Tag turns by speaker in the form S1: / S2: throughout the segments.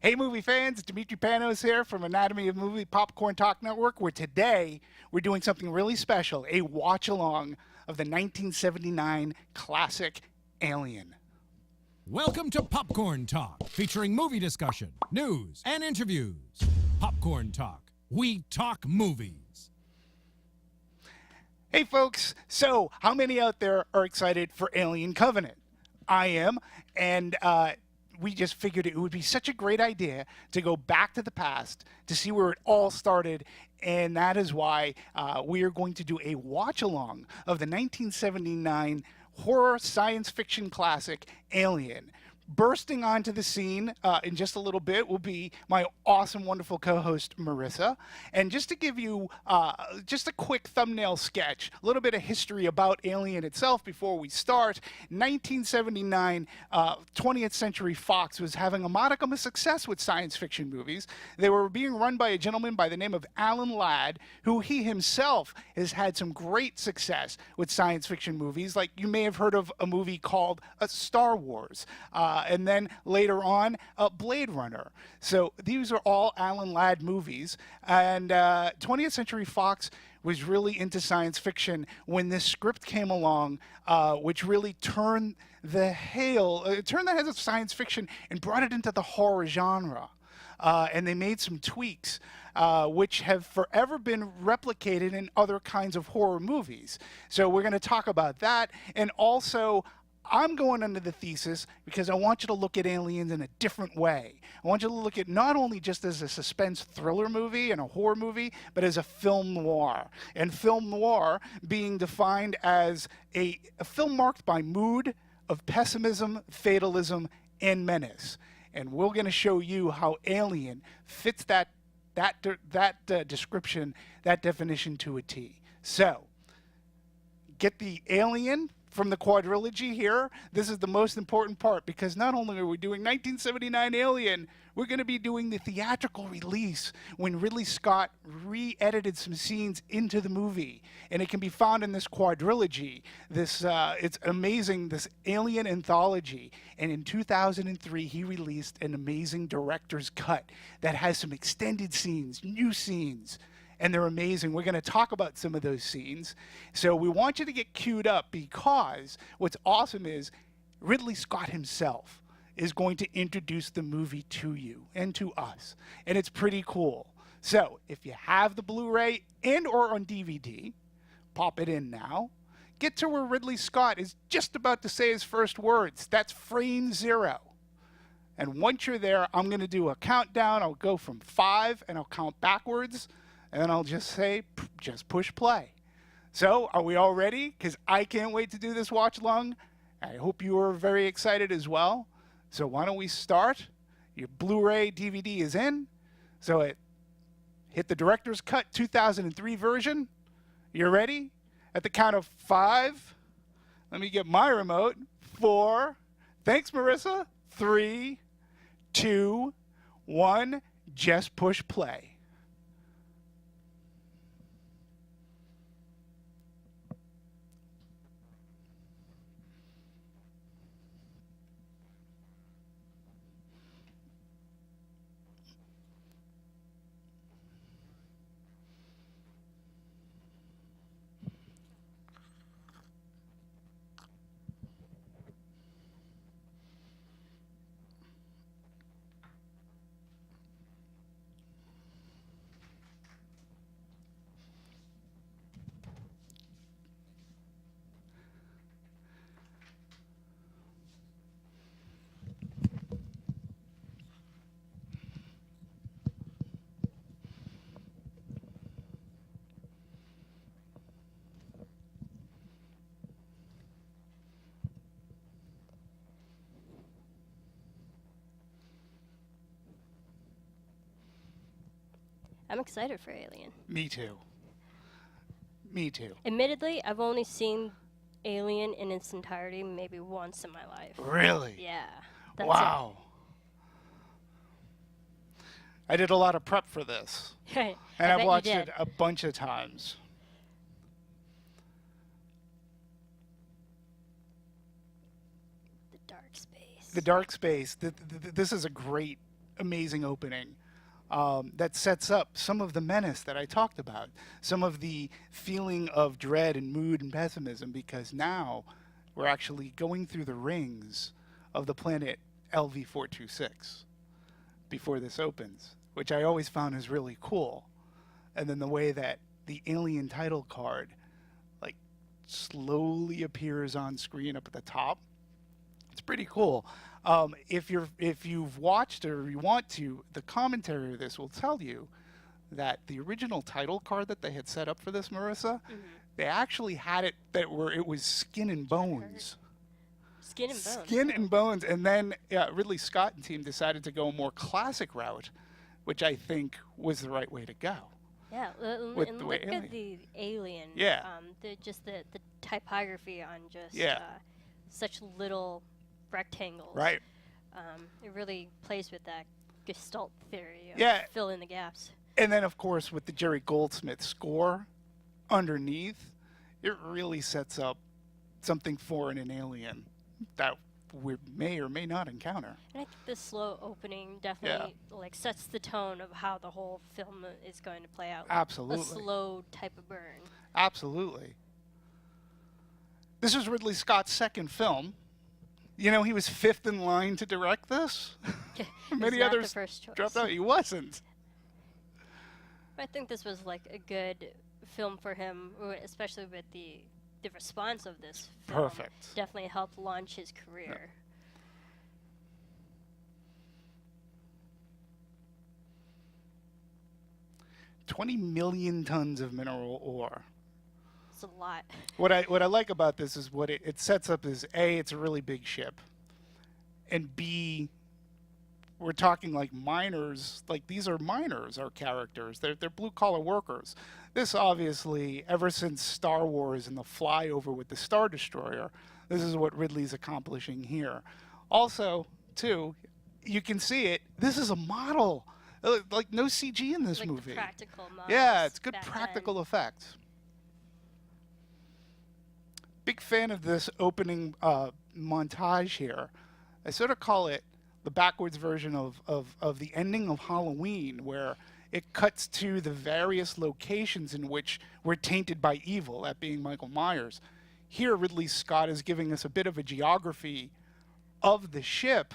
S1: Hey movie fans, Dimitri Panos here from Anatomy of Movie Popcorn Talk Network, where today we're doing something really special, a watch-along of the 1979 classic Alien.
S2: Welcome to Popcorn Talk, featuring movie discussion, news, and interviews. Popcorn Talk. We talk movies.
S1: Hey folks, so how many out there are excited for Alien Covenant? I am, and we just figured it would be such a great idea to go back to the past to see where it all started, and that is why we are going to do a watch-along of the 1979 horror science fiction classic Alien. Bursting onto the scene in just a little bit will be my awesome, wonderful co-host, Marissa. And just to give you just a quick thumbnail sketch, a little bit of history about Alien itself before we start. 1979, 20th Century Fox was having a modicum of success with science fiction movies. They were being run by a gentleman by the name of Alan Ladd, who he himself has had some great success with science fiction movies. Like you may have heard of a movie called Star Wars. And then later on, Blade Runner. So these are all Alan Ladd movies. And 20th Century Fox was really into science fiction when this script came along, which really turned the heads of science fiction and brought it into the horror genre. And they made some tweaks, which have forever been replicated in other kinds of horror movies. So we're going to talk about that. And also, I'm going under the thesis because I want you to look at Aliens in a different way. I want you to look at not only just as a suspense thriller movie and a horror movie, but as a film noir. And film noir being defined as a film marked by mood of pessimism, fatalism, and menace. And we're going to show you how Alien fits that description, that definition to a T. So, get the Alien from the quadrilogy here. This is the most important part because not only are we doing 1979 Alien, we're going to be doing the theatrical release when Ridley Scott re-edited some scenes into the movie. And it can be found in this quadrilogy. It's amazing, this Alien anthology. And in 2003, he released an amazing director's cut that has some extended scenes, new scenes. And they're amazing. We're going to talk about some of those scenes. So we want you to get queued up because what's awesome is Ridley Scott himself is going to introduce the movie to you and to us. And it's pretty cool. So if you have the Blu-ray and or on DVD, pop it in now. Get to where Ridley Scott is just about to say his first words. That's frame 0. And once you're there, I'm going to do a countdown. I'll go from 5 and I'll count backwards. And then I'll just say, just push play. So, are we all ready? Because I can't wait to do this watch along. I hope you are very excited as well. So why don't we start? Your Blu-ray DVD is in. So hit the director's cut 2003 version. You're ready? At the count of 5. Let me get my remote. 4. Thanks, Marissa. 3, 2, 1. Just push play.
S3: I'm excited for Alien.
S1: Me too. Me too.
S3: Admittedly, I've only seen Alien in its entirety maybe once in my life.
S1: Really?
S3: Yeah. That's
S1: wow. I did a lot of prep for this.
S3: It.
S1: And I've watched it a bunch of times.
S3: The dark space.
S1: The dark space. This is a great amazing opening that sets up some of the menace that I talked about, some of the feeling of dread and mood and pessimism, because now we're actually going through the rings of the planet LV-426 before this opens, which I always found is really cool. And then the way that the alien title card like slowly appears on screen up at the top, it's pretty cool. If you've watched or you want to, the commentary of this will tell you that the original title card that they had set up for this, Marissa, they actually had it where it was skin and bones.
S3: Skin and bones.
S1: Skin and bones. And then Ridley Scott and team decided to go a more classic route, which I think was the right way to go.
S3: Yeah,
S1: With
S3: and
S1: the
S3: look
S1: way
S3: at the alien.
S1: Yeah.
S3: The typography on just
S1: Yeah.
S3: such little rectangles.
S1: Right.
S3: It really plays with that Gestalt theory of
S1: Yeah.
S3: fill in the gaps.
S1: And then, of course, with the Jerry Goldsmith score underneath, it really sets up something foreign and alien that we may or may not encounter.
S3: And I think the slow opening definitely like sets the tone of how the whole film is going to play out.
S1: Absolutely.
S3: A slow type of burn.
S1: Absolutely. This is Ridley Scott's second film. You know, he was fifth in line to direct this. Many
S3: not the
S1: others
S3: first choice.
S1: dropped out. He wasn't.
S3: I think this was like a good film for him, especially with the response of this film.
S1: Perfect.
S3: Definitely helped launch his career.
S1: 20 million tons of mineral ore.
S3: It's a lot.
S1: What I like about this is what it sets up is A, it's a really big ship, and B, we're talking like miners. Like these are miners, our characters. They're blue collar workers. This obviously, ever since Star Wars and the flyover with the Star Destroyer, this is what Ridley's accomplishing here. Also, too, you can see it. This is a model. Like no CG in this
S3: like
S1: movie.
S3: The practical models.
S1: Yeah, it's good
S3: back
S1: practical
S3: then.
S1: effects. Big fan of this opening montage here. I sort of call it the backwards version of the ending of Halloween, where it cuts to the various locations in which we're tainted by evil, that being Michael Myers. Here, Ridley Scott is giving us a bit of a geography of the ship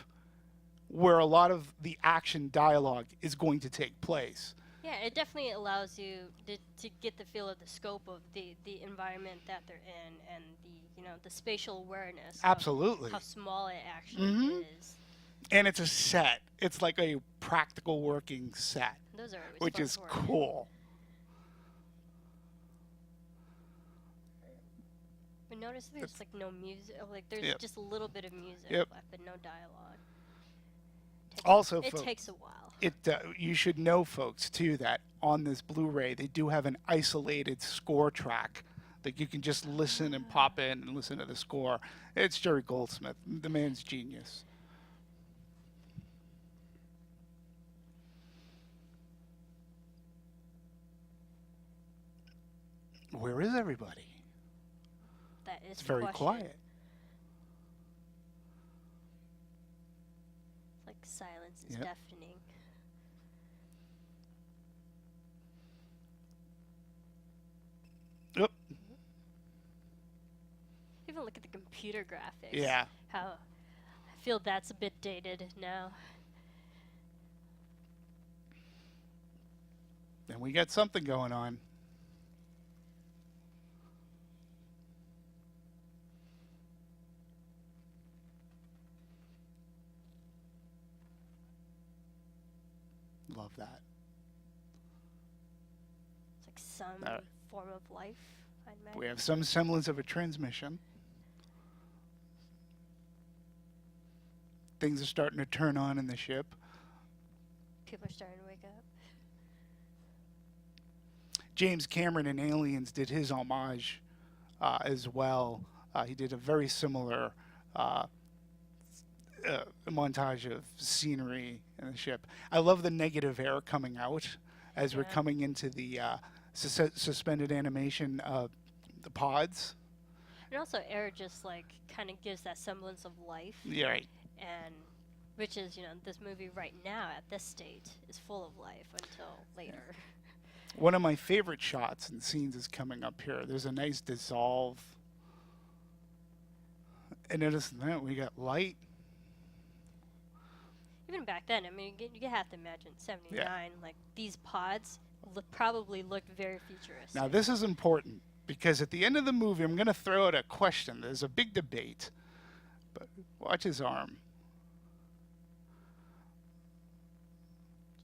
S1: where a lot of the action dialogue is going to take place.
S3: Yeah, it definitely allows you to get the feel of the scope of the environment that they're in and the spatial awareness.
S1: Absolutely.
S3: Of how small it actually is.
S1: And it's a set. It's like a practical working set,
S3: Those are always
S1: which
S3: fun
S1: is
S3: to work.
S1: cool.
S3: But notice there's like no music. Like there's
S1: Yep.
S3: just a little bit of music
S1: Yep.
S3: left, but no dialogue.
S1: Also,
S3: It
S1: folks,
S3: takes a while.
S1: you should know, folks, too, that on this Blu-ray they do have an isolated score track that you can just listen and pop in and listen to the score. It's Jerry Goldsmith. The man's genius. Where is everybody?
S3: That is
S1: It's
S3: the
S1: very
S3: question.
S1: quiet.
S3: It's like silence is
S1: Yep.
S3: deafening.
S1: Oop.
S3: Even look at the computer graphics.
S1: Yeah.
S3: How I feel that's a bit dated now.
S1: And we got something going on. Love that.
S3: It's like some
S1: Alright.
S3: form of life, I'd imagine.
S1: We have some semblance of a transmission. Things are starting to turn on in the ship.
S3: People are starting to wake up.
S1: James Cameron in Aliens did his homage as well. He did a very similar montage of scenery in the ship. I love the negative air coming out as we're
S3: Yeah.
S1: coming into the suspended animation of the pods.
S3: And also air just like kind of gives that semblance of life.
S1: Yeah, right.
S3: And Which is, this movie right now at this state is full of life until later.
S1: One of my favorite shots and scenes is coming up here. There's a nice dissolve. And notice that we got light.
S3: Even back then, I mean, you have to imagine 79, like these pods probably looked very futuristic.
S1: Now this is important because at the end of the movie, I'm going to throw out a question. There's a big debate, but watch his arm.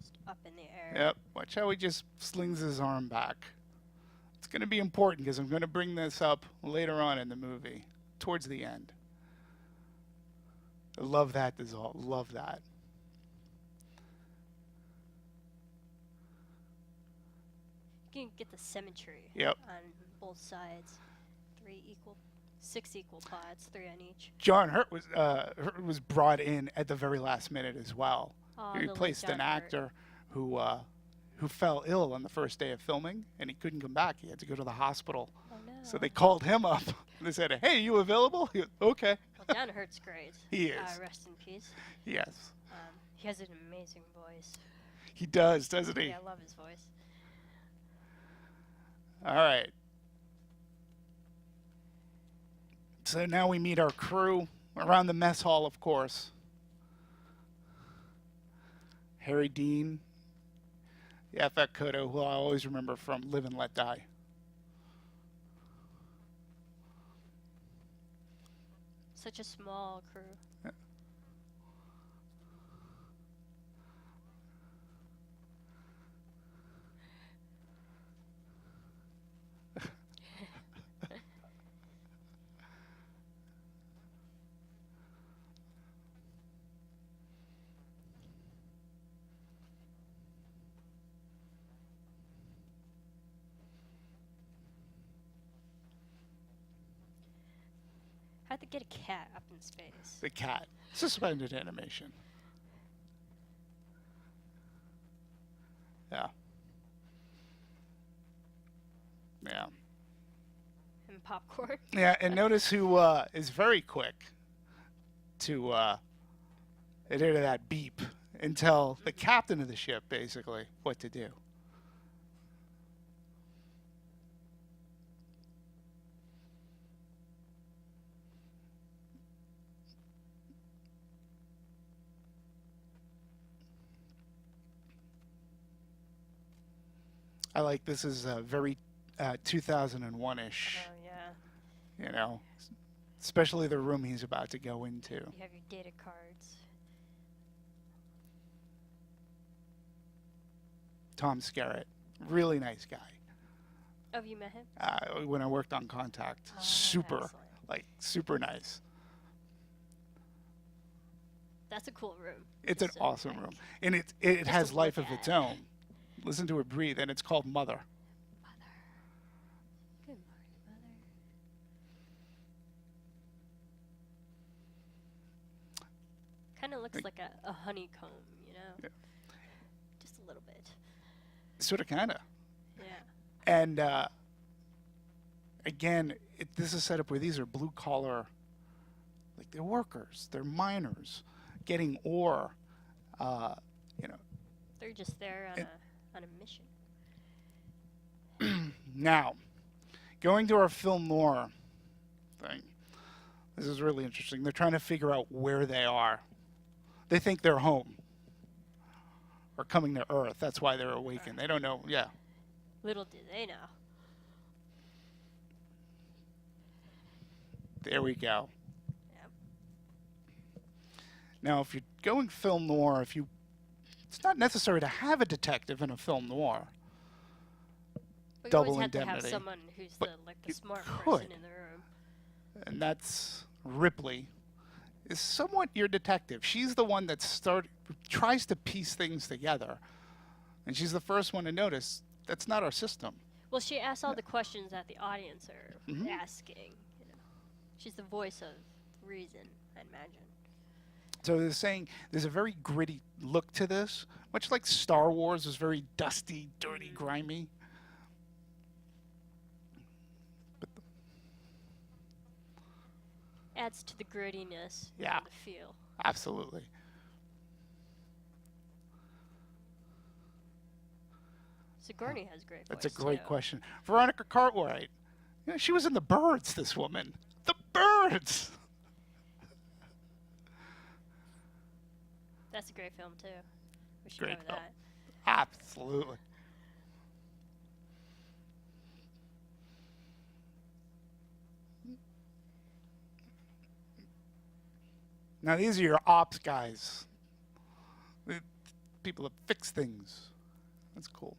S3: Just up in the air.
S1: Yep, watch how he just slings his arm back. It's going to be important because I'm going to bring this up later on in the movie, towards the end. I love that dissolve, love that.
S3: You can get the symmetry
S1: Yep.
S3: on both sides. 6 equal pods, 3 on each.
S1: John Hurt was brought in at the very last minute as well.
S3: Oh,
S1: He
S3: the late
S1: replaced
S3: John
S1: an actor who fell ill on the first day of filming, and he couldn't come back. He had to go to the hospital.
S3: Oh, no.
S1: So they called him up. They said, "Hey, you available?" He went, "Okay."
S3: Well, John Hurt's great.
S1: He is.
S3: Rest in peace.
S1: Yes.
S3: He has an amazing voice.
S1: He does, doesn't he?
S3: Yeah, I love his voice.
S1: All right. So now we meet our crew around the mess hall, of course. Harry Dean, Yaphet Kotto, who I always remember from Live and Let Die.
S3: Such a small crew. How'd they get a cat up in space?
S1: The cat. Suspended animation. Yeah. Yeah.
S3: And popcorn.
S1: Yeah, and notice who is very quick to adhere to that beep and tell the captain of the ship, basically, what to do. I like this is very 2001-ish,
S3: Oh, yeah.
S1: you know, especially the room he's about to go into.
S3: You have your data cards.
S1: Tom Skerritt, really nice guy.
S3: Oh, have you met him?
S1: When I worked on Contact,
S3: Oh,
S1: super,
S3: excellent.
S1: like super nice.
S3: That's a cool room.
S1: It's an
S3: Just,
S1: awesome
S3: like,
S1: room, and it
S3: just
S1: has
S3: to
S1: life
S3: look
S1: of its
S3: at.
S1: own. Listen to it breathe, and it's called Mother.
S3: Mother. Good morning, Mother. Kind of looks like a honeycomb, you know?
S1: Yeah.
S3: Just a little bit.
S1: Sort of, kind of.
S3: Yeah.
S1: And again, this is set up where these are blue collar, like they're workers, they're miners, getting ore. You know,
S3: They're just there on a mission.
S1: now going to our film noir thing. This is really interesting. They're trying to figure out where they are. They think they're home or coming to Earth. That's why they're awakened. They don't know. Yeah.
S3: Little do they know.
S1: There we go.
S3: Yep.
S1: Now, if you're going film noir, it's not necessary to have a detective in a film noir.
S3: But you
S1: Double
S3: always have to have
S1: indemnity.
S3: someone who's
S1: But
S3: the
S1: you
S3: smart
S1: could.
S3: person in the room.
S1: And that's Ripley, is somewhat your detective. She's the one that tries to piece things together. And she's the first one to notice that's not our system.
S3: Well, she asks all the questions that the audience are
S1: Mhm.
S3: asking. You know, she's the voice of reason, I imagine.
S1: So they're saying there's a very gritty look to this, much like Star Wars was very dusty, dirty, grimy.
S3: Adds to the grittiness
S1: Yeah.
S3: and the feel.
S1: Absolutely.
S3: Sigourney has great voice.
S1: That's a great
S3: too.
S1: question. Veronica Cartwright. You know, she was in The Birds, this woman. The Birds!
S3: That's a great film too. We should
S1: Great
S3: cover
S1: film.
S3: that.
S1: Absolutely. Now, these are your ops guys. The people that fix things. That's cool.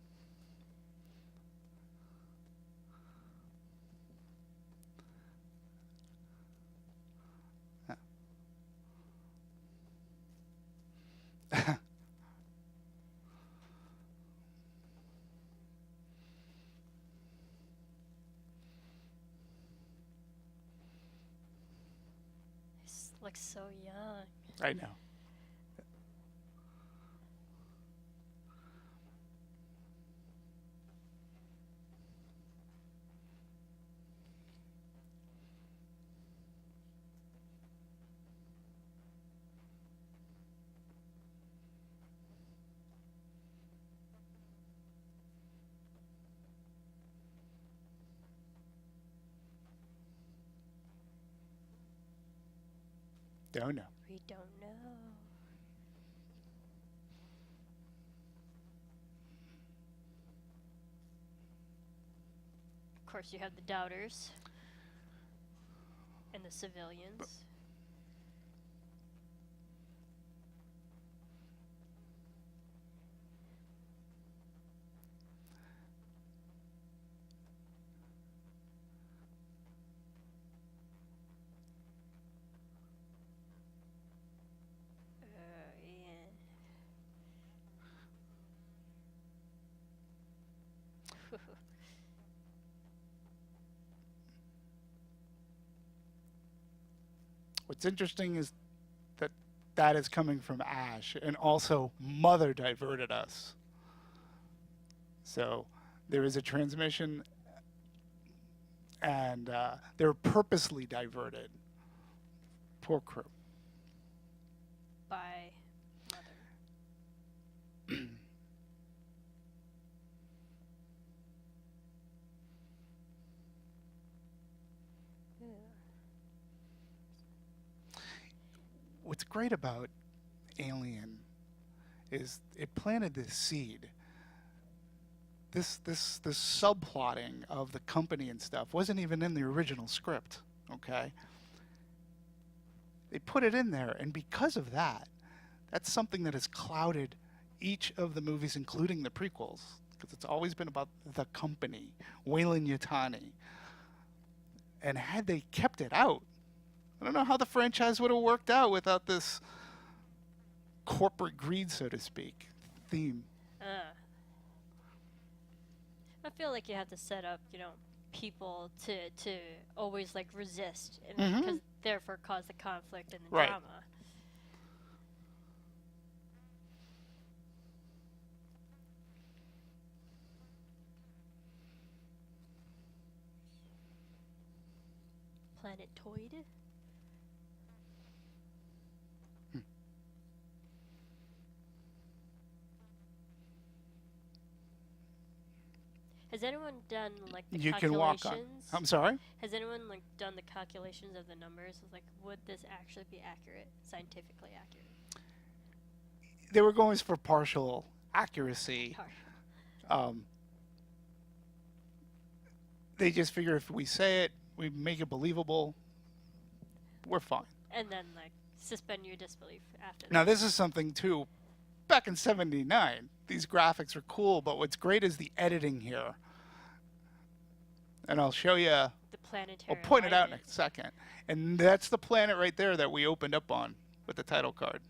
S3: He's like so young.
S1: I know. Don't know.
S3: We don't know. Of course, you have the doubters and the civilians. Yeah.
S1: What's interesting is that that is coming from Ash, and also Mother diverted us. So there is a transmission, and they're purposely diverted. Poor crew.
S3: By Mother. Yeah.
S1: What's great about Alien is it planted this seed. This subplotting of the company and stuff wasn't even in the original script, okay? They put it in there, and because of that, that's something that has clouded each of the movies, including the prequels, because it's always been about the company, Weyland-Yutani. And had they kept it out, I don't know how the franchise would have worked out without this corporate greed, so to speak, theme.
S3: I feel like you have to set up, people to always like resist, and
S1: Mhm.
S3: because therefore cause the conflict and the
S1: Right.
S3: drama. Planetoid. Has anyone done like the
S1: You
S3: calculations?
S1: can walk on. I'm sorry?
S3: Has anyone like done the calculations of the numbers? Like, would this actually be accurate, scientifically accurate?
S1: They were going for partial accuracy.
S3: Partial.
S1: They just figure if we say it, we make it believable, we're fine.
S3: And then like suspend your disbelief after
S1: Now,
S3: that.
S1: this is something, too. Back in 79, these graphics are cool, but what's great is the editing here. And I'll show you,
S3: The planetary.
S1: I'll point it out in a
S3: alignment.
S1: second. And that's the planet right there that we opened up on with the title card.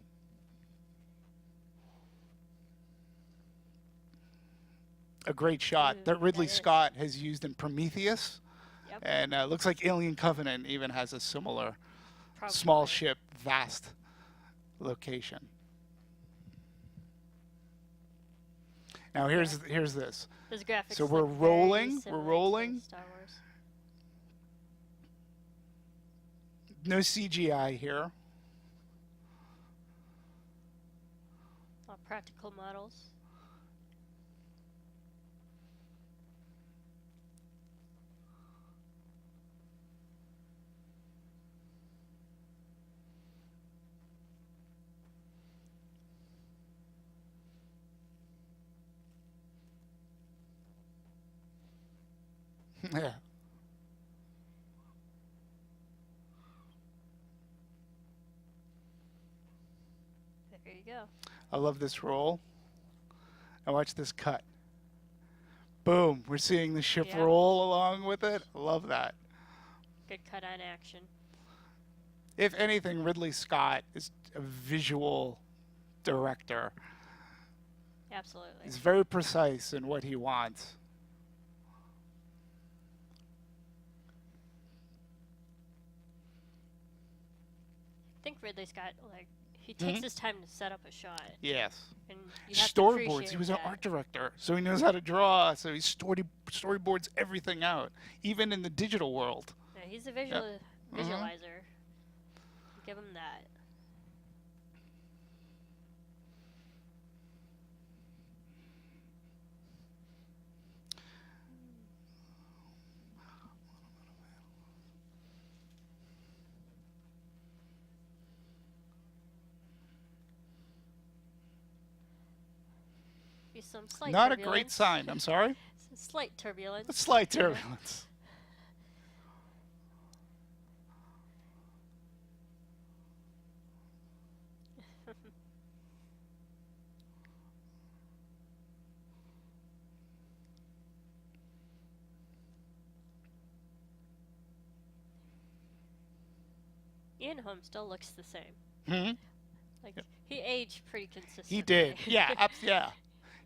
S1: A great shot
S3: Ooh,
S1: that Ridley
S3: that is.
S1: Scott has used in Prometheus.
S3: Yep.
S1: And looks like Alien Covenant even has a similar
S3: Probably.
S1: small ship, vast location. Now here's this.
S3: Those graphics.
S1: So
S3: look
S1: we're
S3: very
S1: rolling, we're
S3: similar to
S1: rolling.
S3: Star Wars.
S1: No CGI here.
S3: All practical models.
S1: Yeah.
S3: There you go.
S1: I love this roll. I watch this cut. Boom. We're seeing the ship
S3: Yeah.
S1: roll along with it. I love that.
S3: Good cut on action.
S1: If anything, Ridley Scott is a visual director.
S3: Absolutely.
S1: He's very precise in what he wants.
S3: I think Ridley Scott, like, he takes his time to set up a shot.
S1: Yes.
S3: And you have to
S1: Storyboards.
S3: appreciate
S1: He was
S3: that.
S1: an art director, so he knows how to draw. So he storyboards everything out, even in the digital world.
S3: Yeah, he's a visualizer. Give him that. Be some slight
S1: Not a
S3: turbulence.
S1: great sign. I'm sorry.
S3: Some slight turbulence.
S1: A slight turbulence.
S3: Ian Holm still looks the same.
S1: Hmm?
S3: Like, he aged pretty consistently.
S1: He did. Yeah. Yeah.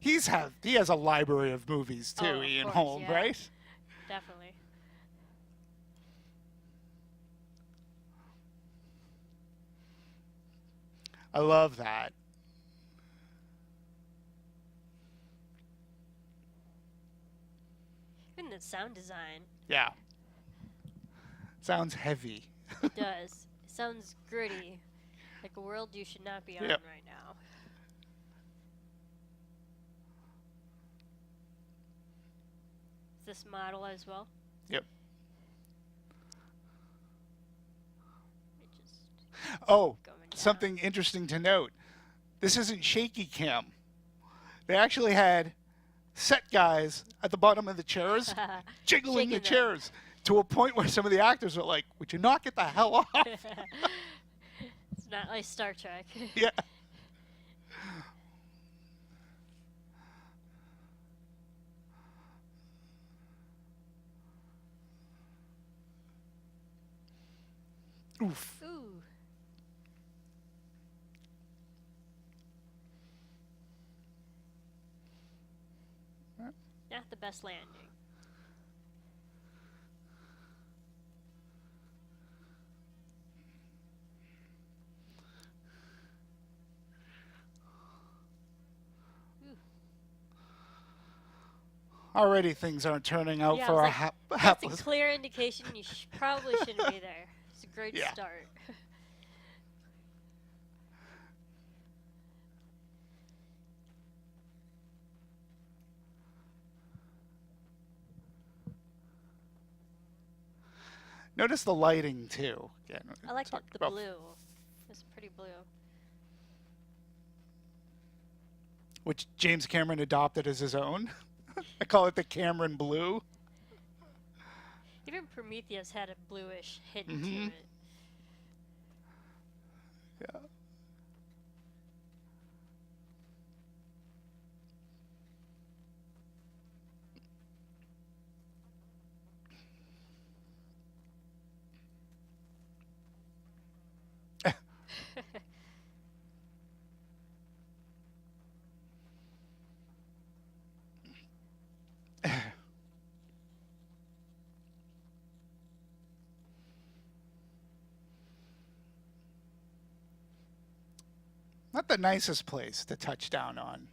S1: He has a library of movies too,
S3: Oh, of
S1: Ian
S3: course,
S1: Holm,
S3: yeah.
S1: right?
S3: Definitely.
S1: I love that.
S3: Even the sound design,
S1: Yeah. Sounds heavy.
S3: it does. It sounds gritty. Like a world you should not be on
S1: Yep.
S3: right now. Is this model as well?
S1: Yep.
S3: It just
S1: Oh,
S3: going down.
S1: something interesting to note. This isn't shaky cam. They actually had set guys at the bottom of the chairs jiggling the
S3: Shaking them.
S1: chairs to a point where some of the actors were like, "Would you not get the hell off?"
S3: It's not like Star Trek.
S1: Yeah. Oof.
S3: Ooh. Not the best landing.
S1: Already things aren't turning out
S3: Yeah,
S1: for
S3: I
S1: our
S3: was like, That's
S1: hapless.
S3: a clear indication you probably shouldn't be there. It's a great
S1: Yeah.
S3: start.
S1: Notice the lighting too. Again,
S3: I like
S1: talked
S3: the
S1: about-
S3: blue. It's pretty blue.
S1: which James Cameron adopted as his own. I call it the Cameron blue.
S3: Even Prometheus had a bluish hint to
S1: Mhm.
S3: it.
S1: Yeah. Not the nicest place to touch down on.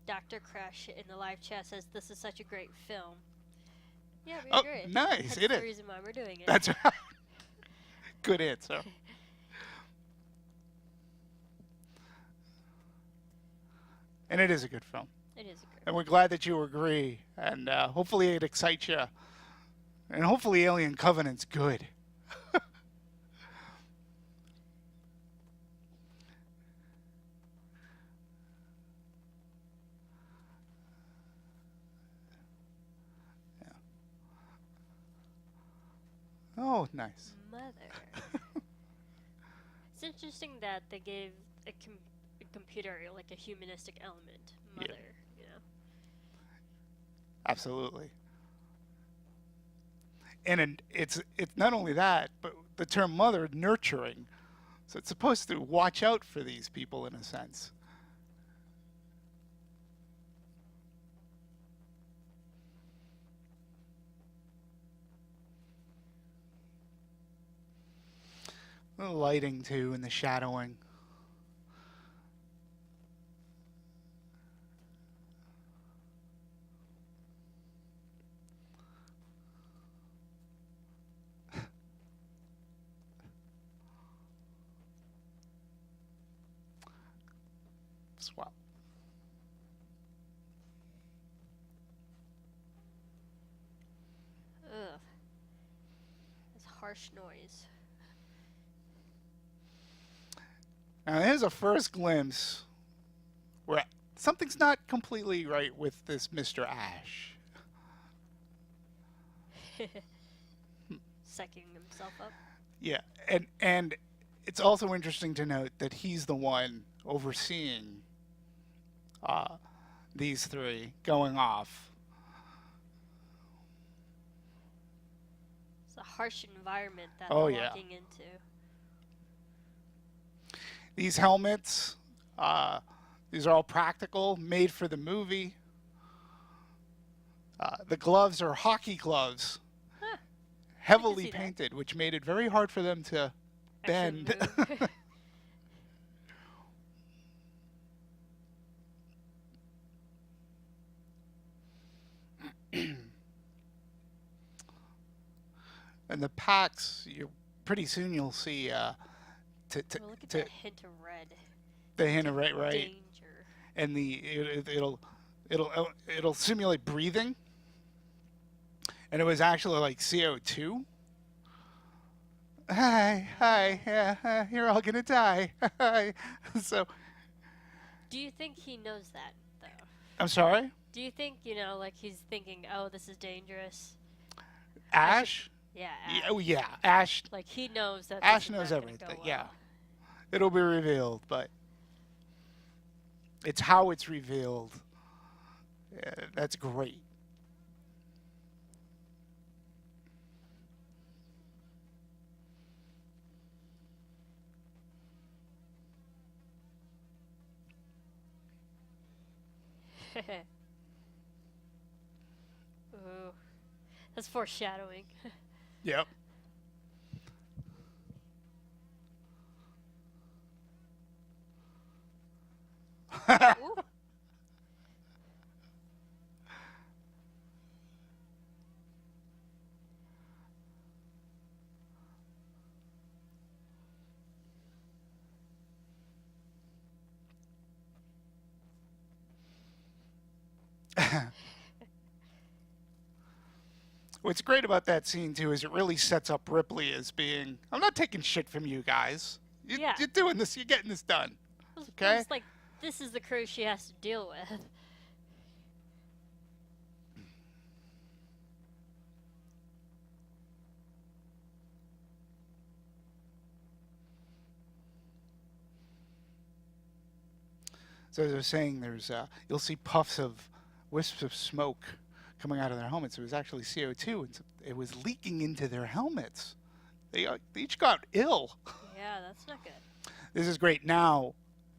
S3: Dr. Crush in the live chat says this is such a great film. Yeah, we
S1: Oh,
S3: agree.
S1: nice.
S3: That's
S1: It
S3: the
S1: is.
S3: reason why we're doing it.
S1: That's right. Good answer. And it is a good film.
S3: It is a great.
S1: And we're glad that you agree. And hopefully it excites you. And hopefully Alien Covenant's good. Oh, nice.
S3: Mother. It's interesting that they gave a computer like a humanistic element. Mother, you know.
S1: Absolutely. And it's not only that, but the term mother, nurturing. So it's supposed to watch out for these people in a sense. The lighting too and the shadowing. Swell.
S3: Ugh. It's harsh noise.
S1: Now here's a first glimpse where something's not completely right with this Mr. Ash.
S3: Sucking himself up.
S1: Yeah, and it's also interesting to note that he's the one overseeing these three going off.
S3: It's a harsh environment that
S1: Oh,
S3: they're
S1: yeah.
S3: walking into.
S1: These helmets, these are all practical, made for the movie. The gloves are hockey gloves,
S3: Huh.
S1: heavily
S3: see that.
S1: painted, which made it very hard for them to
S3: Actually
S1: bend.
S3: move.
S1: And the packs, pretty soon you'll see
S3: Oh, look at
S1: to
S3: that hint of red.
S1: the hint of right,
S3: Danger.
S1: and it'll simulate breathing, and it was actually like CO2. Hi, yeah, you're all gonna die. Hi. So,
S3: Do you think he knows that, though?
S1: I'm sorry,
S3: Do you think, like he's thinking, oh, this is dangerous?
S1: Ash.
S3: Yeah,
S1: Yeah,
S3: Ash.
S1: oh yeah, Ash.
S3: Like he knows that.
S1: Ash
S3: this is
S1: knows
S3: not gonna
S1: everything.
S3: go
S1: Yeah,
S3: well.
S1: it'll be revealed, but it's how it's revealed. That's great.
S3: Ooh, that's foreshadowing.
S1: Yep.
S3: Ooh.
S1: What's great about that scene too is it really sets up Ripley as being, I'm not taking shit from you guys.
S3: Yeah.
S1: You're doing this. You're getting this done.
S3: It's
S1: Okay.
S3: like this is the crew she has to deal with.
S1: So as I was saying, there's you'll see puffs of wisps of smoke coming out of their helmets. It was actually CO2, and it was leaking into their helmets. They each got ill.
S3: Yeah, that's not good.
S1: This is great. Now,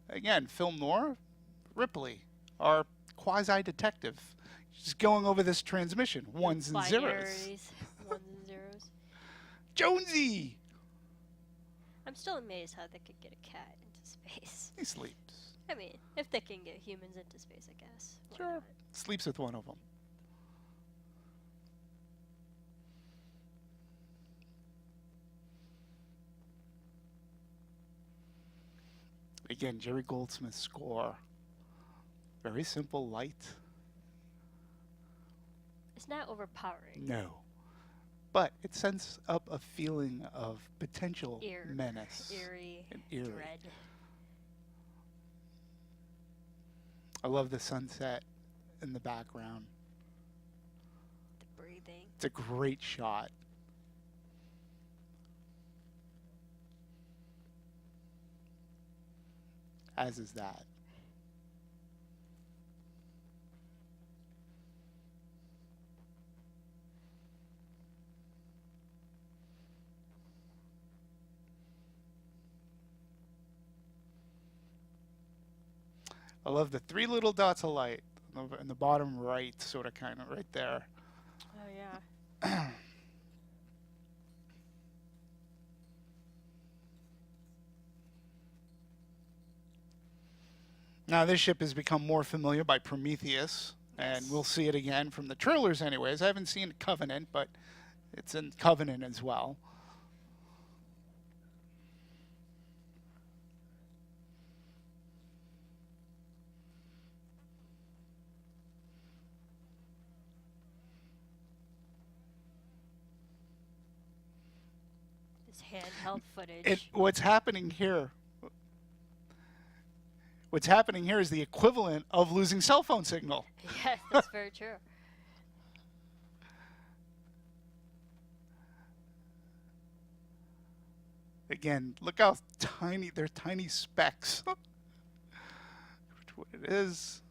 S1: again, film noir, Ripley, our quasi-detective, just going over this transmission, ones and zeros.
S3: Binaries, ones and zeros.
S1: Jonesy!
S3: I'm still amazed how they could get a cat into space.
S1: He sleeps.
S3: I mean, if they can get humans into space, I guess. Why
S1: Sure.
S3: not?
S1: Sleeps with one of them. Again, Jerry Goldsmith's score. Very simple, light.
S3: It's not overpowering.
S1: No. But it sends up a feeling of potential menace.
S3: Eerie,
S1: and eerie.
S3: dread.
S1: I love the sunset in the background.
S3: The breathing.
S1: It's a great shot. as is that. I love the 3 little dots of light in the bottom right, sort of kind of right there.
S3: Oh, yeah.
S1: Now, this ship has become more familiar by Prometheus, and we'll see it again from the trailers anyways. I haven't seen Covenant, but it's in Covenant as well.
S3: This handheld footage.
S1: What's happening here is the equivalent of losing cell phone signal.
S3: Yeah, that's very true.
S1: Again, look how tiny, they're tiny specks. What it is.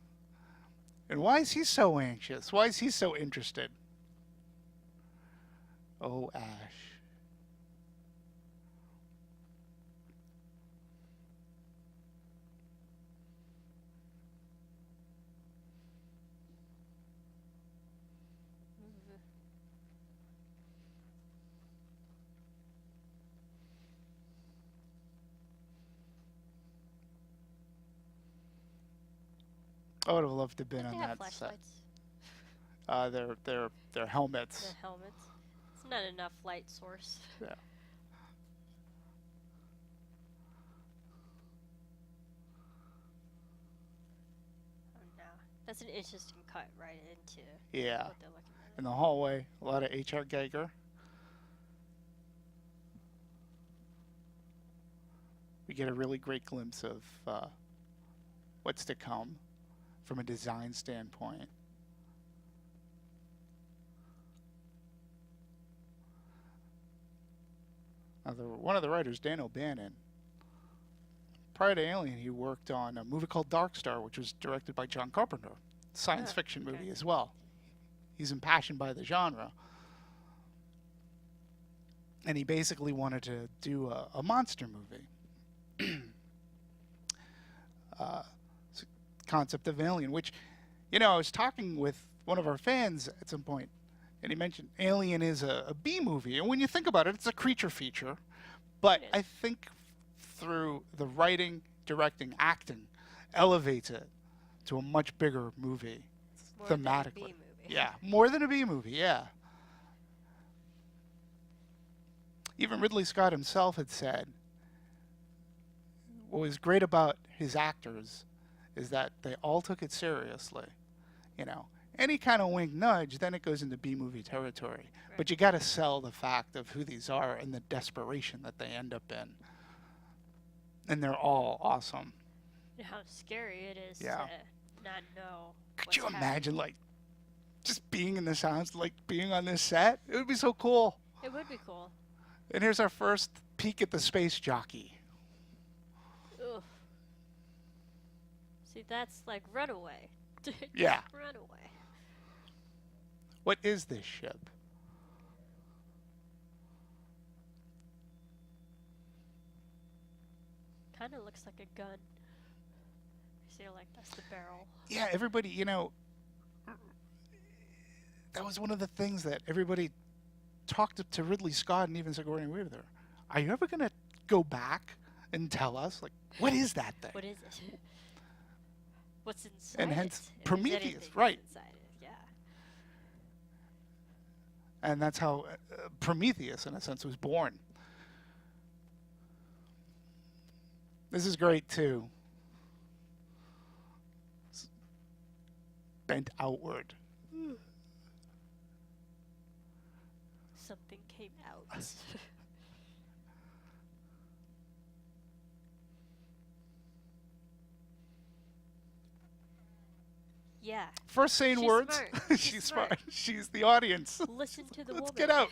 S1: And why is he so anxious? Why is he so interested? Oh, Ash. I would have loved to have been
S3: Don't
S1: on
S3: they have
S1: that set.
S3: flashlights?
S1: Their helmets.
S3: The helmets. It's not enough light source.
S1: Yeah.
S3: Oh no, that's an interesting cut right into
S1: Yeah.
S3: what they're looking at.
S1: In the hallway, a lot of H.R. Geiger. We get a really great glimpse of what's to come from a design standpoint. Now, one of the writers, Dan O'Bannon, prior to Alien, he worked on a movie called Dark Star, which was directed by John Carpenter, science fiction movie as well. He's impassioned by the genre. And he basically wanted to do a monster movie. Concept of Alien, which, I was talking with one of our fans at some point, and he mentioned Alien is a B movie, and when you think about it, it's a creature feature, but I think through the writing, directing, acting, elevates it to a much bigger movie,
S3: More
S1: thematically.
S3: than a B movie.
S1: Yeah, more than a B movie, yeah. Even Ridley Scott himself had said, what was great about his actors is that they all took it seriously. Any kind of wink nudge, then it goes into B-movie territory.
S3: Right.
S1: But you got to sell the fact of who these are and the desperation that they end up in. And they're all awesome.
S3: And how scary it is
S1: Yeah.
S3: to not know.
S1: Could you
S3: what's
S1: imagine, just being in this house, being on this set? It would be so cool.
S3: happening. It would be cool.
S1: And here's our first peek at the space jockey.
S3: Ugh. See, that's like Runaway.
S1: Yeah.
S3: Runaway.
S1: What is this ship?
S3: Kind of looks like a gun. See, that's the barrel.
S1: Yeah, everybody, that was one of the things that everybody talked to Ridley Scott and even Sigourney Weaver. Are you ever going to go back and tell us, what is that thing?
S3: What is it? What's inside
S1: And
S3: it?
S1: hence
S3: If there's
S1: Prometheus,
S3: anything
S1: right.
S3: Inside it, yeah.
S1: And that's how Prometheus, in a sense, was born. This is great, too. It's bent outward.
S3: Something came out. Yeah.
S1: First saying
S3: She's
S1: words.
S3: smart.
S1: She's smart. She's the audience.
S3: Listen to the
S1: Let's
S3: woman.
S1: get out.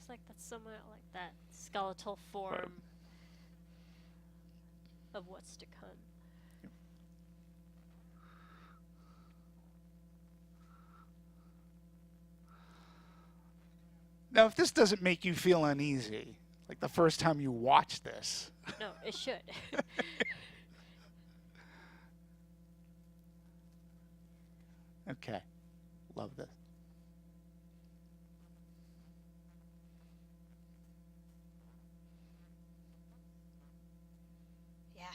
S3: looks like that's somewhat like that skeletal form of what's to come.
S1: Now, if this doesn't make you feel uneasy, like the first time you watch this.
S3: No, it should.
S1: Okay. Love this.
S3: Yeah.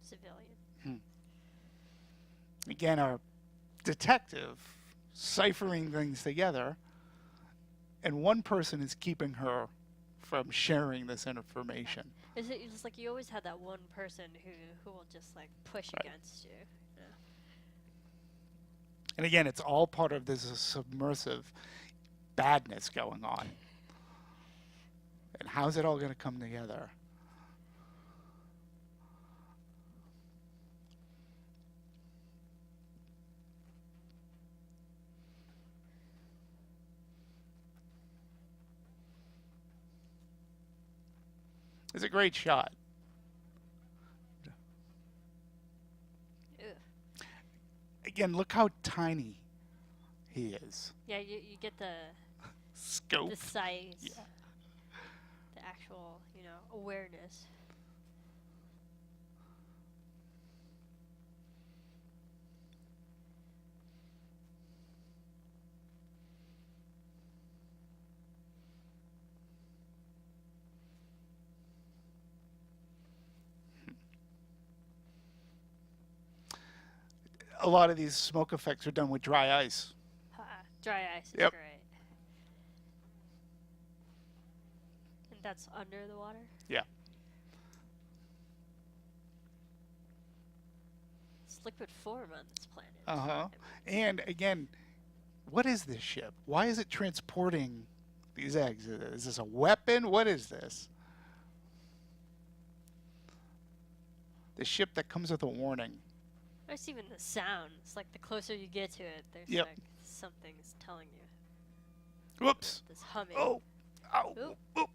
S3: Civilian.
S1: Again, our detective ciphering things together, and one person is keeping her from sharing this information.
S3: Is it just like you always had that one person who will just like push
S1: Right.
S3: against you? Yeah.
S1: And again, it's all part of this submersive badness going on. And how's it all going to come together? It's a great shot.
S3: Ugh.
S1: Again, look how tiny he is.
S3: Yeah, you get the
S1: Scope.
S3: size,
S1: Yeah.
S3: the actual awareness.
S1: A lot of these smoke effects are done with dry ice.
S3: Dry ice is
S1: Yep.
S3: great. And that's under the water?
S1: Yeah.
S3: It's liquid form on this planet.
S1: Uh-huh. And again, what is this ship? Why is it transporting these eggs? Is this a weapon? What is this? The ship that comes with a warning.
S3: There's even the sound. It's like the closer you get to it, there's
S1: Yep.
S3: like something's telling you.
S1: Whoops.
S3: This humming.
S1: Oh. Ow.
S3: Oop.
S1: Oop.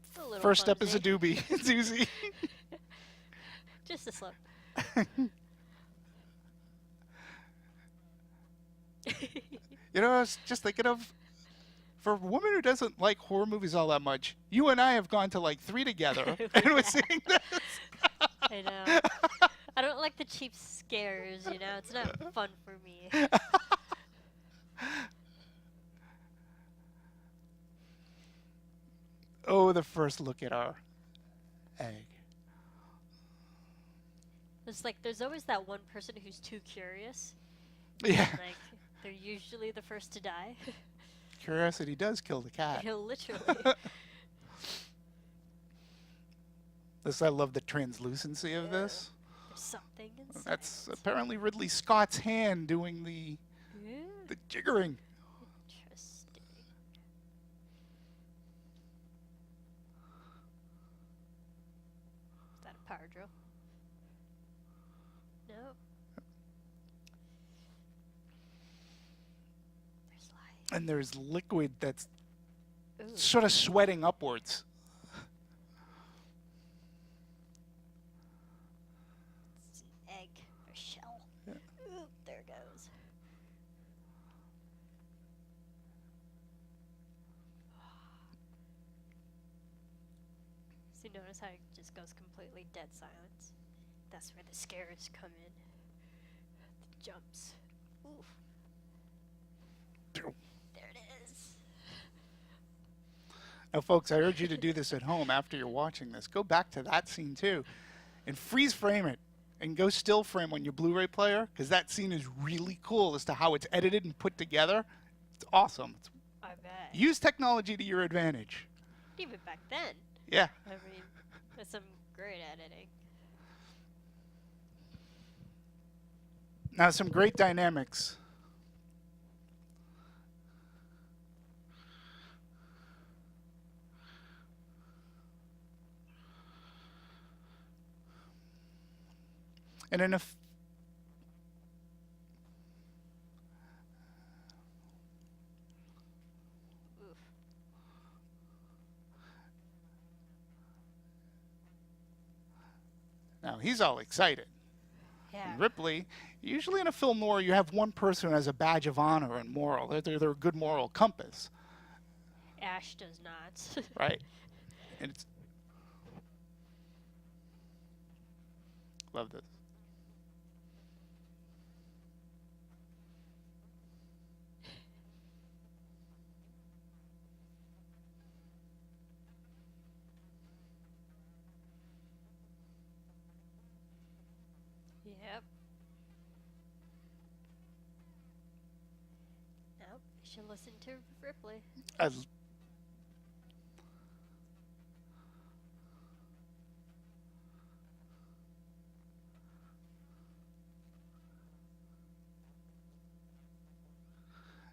S3: It's a little
S1: First step is a
S3: clumsy.
S1: doobie. It's easy.
S3: Just a slip.
S1: You know, I was just thinking of, for a woman who doesn't like horror movies all that much, you and I have gone to like 3 together, and we're seeing this.
S3: I know. I don't like the cheap scares, It's not fun for me.
S1: Oh, the first look at our egg.
S3: There's always that one person who's too curious.
S1: Yeah.
S3: Like, they're usually the first to die.
S1: Curiosity does kill the cat.
S3: He'll literally.
S1: This, I love the translucency of this.
S3: There's something inside.
S1: That's apparently Ridley Scott's hand doing the jiggering.
S3: Interesting. Is that a power drill? No. There's light.
S1: And there's liquid that's
S3: Ooh.
S1: sort of sweating upwards.
S3: It's an egg or shell.
S1: Yeah.
S3: Ooh, there it goes. So you notice how it just goes completely dead silence? That's where the scares come in. The jumps. Oof. There it is.
S1: Now, folks, I urge you to do this at home after you're watching this. Go back to that scene, too, and freeze frame it. And go still frame on your Blu-ray player, because that scene is really cool as to how it's edited and put together. It's awesome.
S3: I bet.
S1: Use technology to your advantage.
S3: Even back then.
S1: Yeah.
S3: I mean, there's some great editing.
S1: Now, some great dynamics. And in a
S3: Oof.
S1: now he's all excited.
S3: Yeah.
S1: And Ripley, usually in a film noir, you have one person who has a badge of honor and moral. They're a good moral compass,
S3: Ash does not.
S1: right? And it's love this.
S3: Yep. Nope. You should listen to Ripley.
S1: I,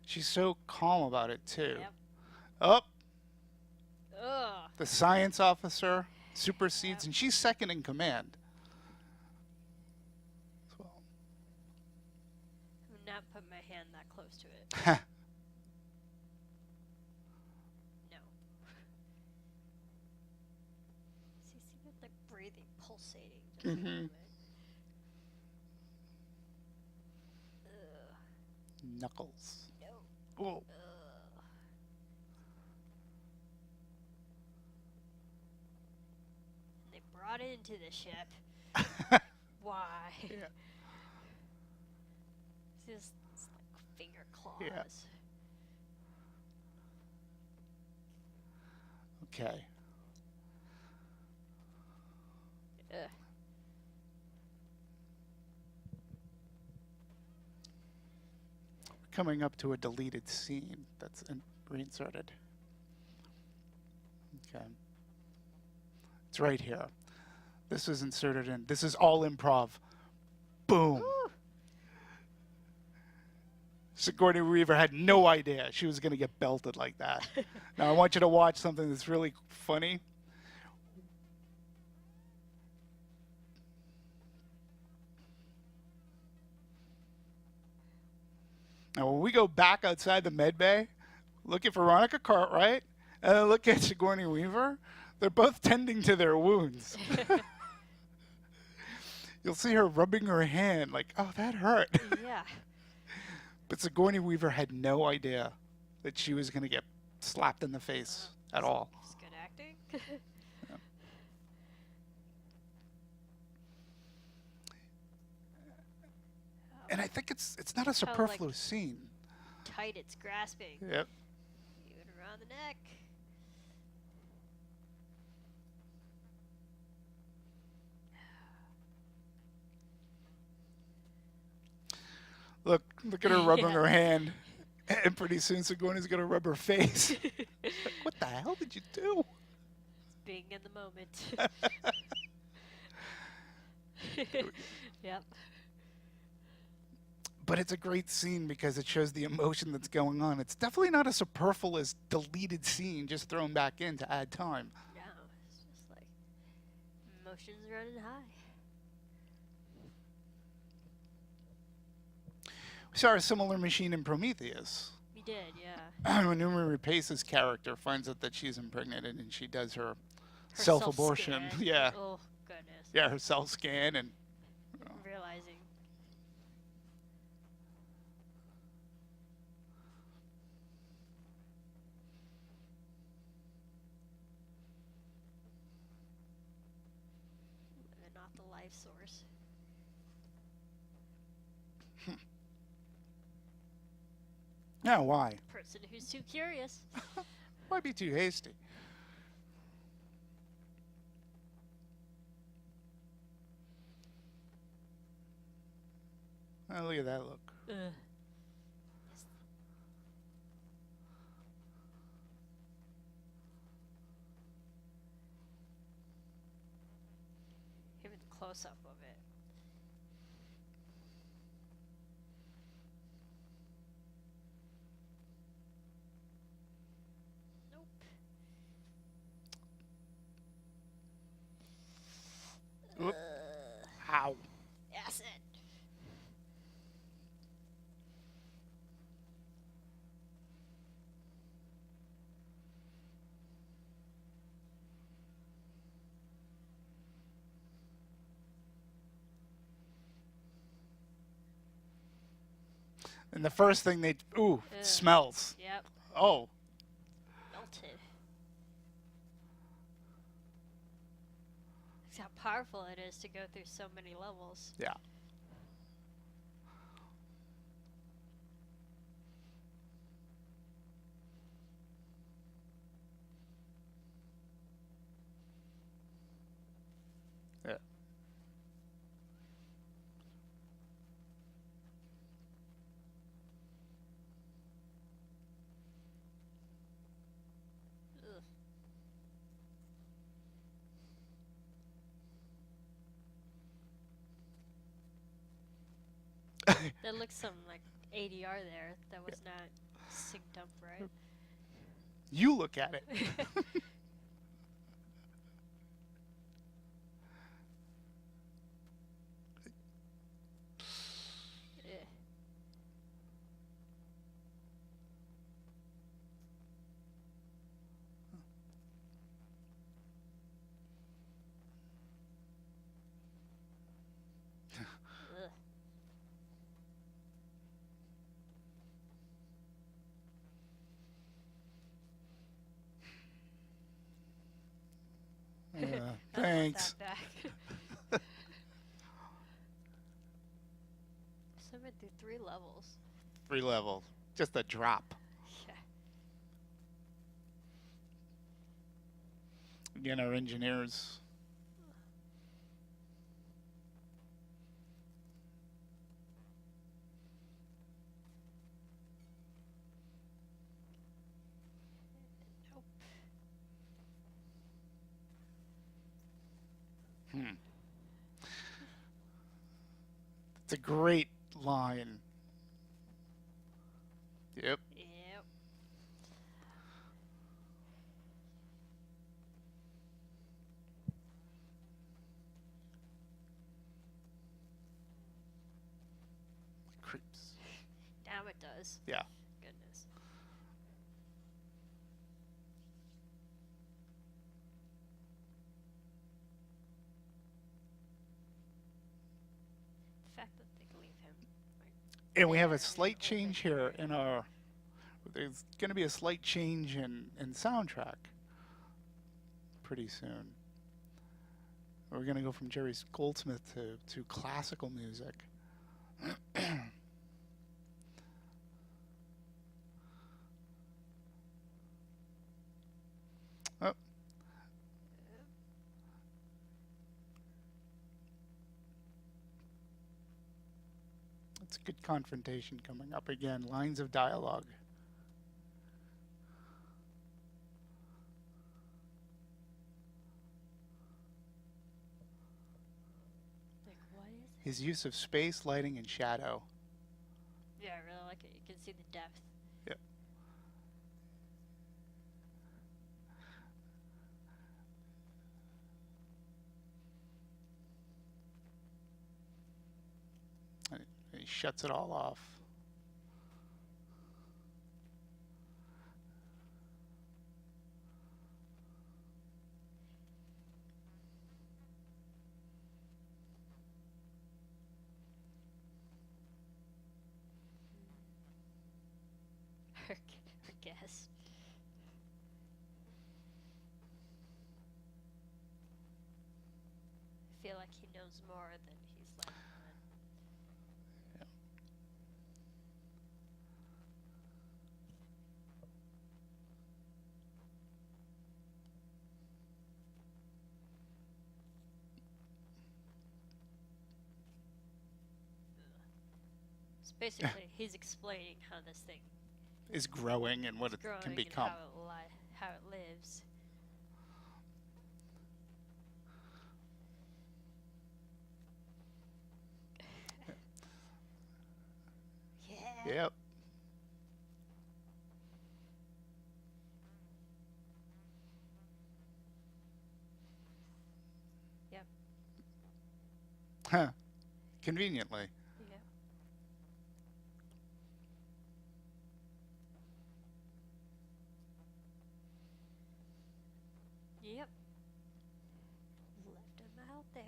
S1: she's so calm about it too.
S3: Yep.
S1: Oh,
S3: Ugh.
S1: the science officer supersedes, and she's second in command. So,
S3: I would not put my hand that close to it. No. See what like breathing, pulsating. Just a little bit. Ugh.
S1: Knuckles.
S3: No.
S1: Oh,
S3: They brought it into the ship. Why?
S1: yeah.
S3: It's like finger claws.
S1: Yeah. Okay.
S3: Ugh.
S1: Coming up to a deleted scene that's reinserted. Okay. It's right here. This is inserted in. This is all improv. Boom.
S3: Ooh.
S1: Sigourney Weaver had no idea she was going to get belted like that. Now I want you to watch something that's really funny. Now when we go back outside the med bay, look at Veronica Cartwright and then look at Sigourney Weaver. They're both tending to their wounds. You'll see her rubbing her hand like, oh, that hurt.
S3: Yeah.
S1: But Sigourney Weaver had no idea that she was going to get slapped in the face at all.
S3: It's good acting.
S1: And I think it's not a
S3: How, like,
S1: superfluous scene.
S3: Tight, it's grasping.
S1: Yep.
S3: Even around the neck.
S1: Look at her rubbing
S3: Yeah.
S1: her hand. And pretty soon Sigourney's going to rub her face. Like, what the hell did you do?
S3: Being in the moment. Yep.
S1: But it's a great scene because it shows the emotion that's going on. It's definitely not a superfluous deleted scene just thrown back in to add time.
S3: No, it's just like emotions running high.
S1: We saw a similar machine in Prometheus.
S3: We did, yeah.
S1: When Numi Rapace's character finds out that she's impregnated and she does her
S3: Her
S1: self-abortion.
S3: self-scan.
S1: Yeah.
S3: Oh, goodness.
S1: Yeah, her self-scan and
S3: Realizing. They're not the life source.
S1: yeah, why?
S3: Person who's too curious.
S1: Why be too hasty? Oh, look at that look.
S3: Ugh. Even the close-up of it. Nope.
S1: Oop. Ow.
S3: Yes.
S1: And the first thing they
S3: Ugh.
S1: smells.
S3: Yep.
S1: Oh,
S3: Melted. It's how powerful it is to go through so many levels.
S1: yeah. Yeah.
S3: Ugh. There looks some like ADR there that was not synced up right.
S1: You look at it.
S3: Eh. Ugh.
S1: Yeah,
S3: I want
S1: thanks.
S3: that back. So I went through 3 levels.
S1: 3 levels. Just a drop.
S3: Yeah.
S1: Again, our engineers.
S3: Nope.
S1: It's a great line. Yep.
S3: Yep.
S1: Creeps.
S3: Now it does.
S1: Yeah.
S3: Goodness. The fact that they leave him. Like,
S1: And we have
S3: there
S1: a slight
S3: and
S1: change
S3: open
S1: here
S3: area.
S1: in our. There's going to be a slight change in soundtrack pretty soon. We're going to go from Jerry Goldsmith to classical music. Oh. It's a good confrontation coming up again. Lines of dialogue.
S3: Like, what is it?
S1: His use of space, lighting, and shadow.
S3: Yeah, I really like it. You can see the depth.
S1: Yep. And he shuts it all off.
S3: Her guess. I feel like he knows more than he's letting on.
S1: Yep.
S3: So basically, he's explaining how this thing
S1: Is growing and what
S3: is
S1: it
S3: growing
S1: can
S3: and
S1: become.
S3: how it lives. Yeah.
S1: Yep.
S3: Yep.
S1: Huh. Conveniently.
S3: Yeah. Yep. Left him out there.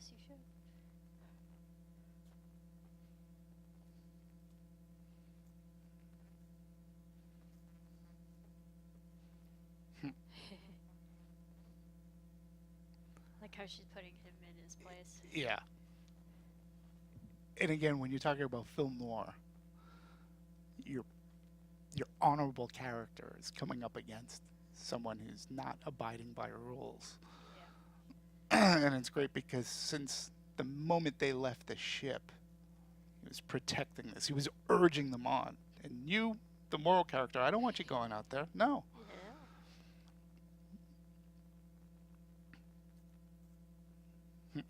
S3: Yes, you should. Like how she's putting him in his place.
S1: Yeah. And again, when you're talking about film noir, your honorable character is coming up against someone who's not abiding by rules.
S3: Yeah.
S1: And it's great because since the moment they left the ship, he was protecting this. He was urging them on. And you, the moral character, I don't want you going out there. No.
S3: Yeah.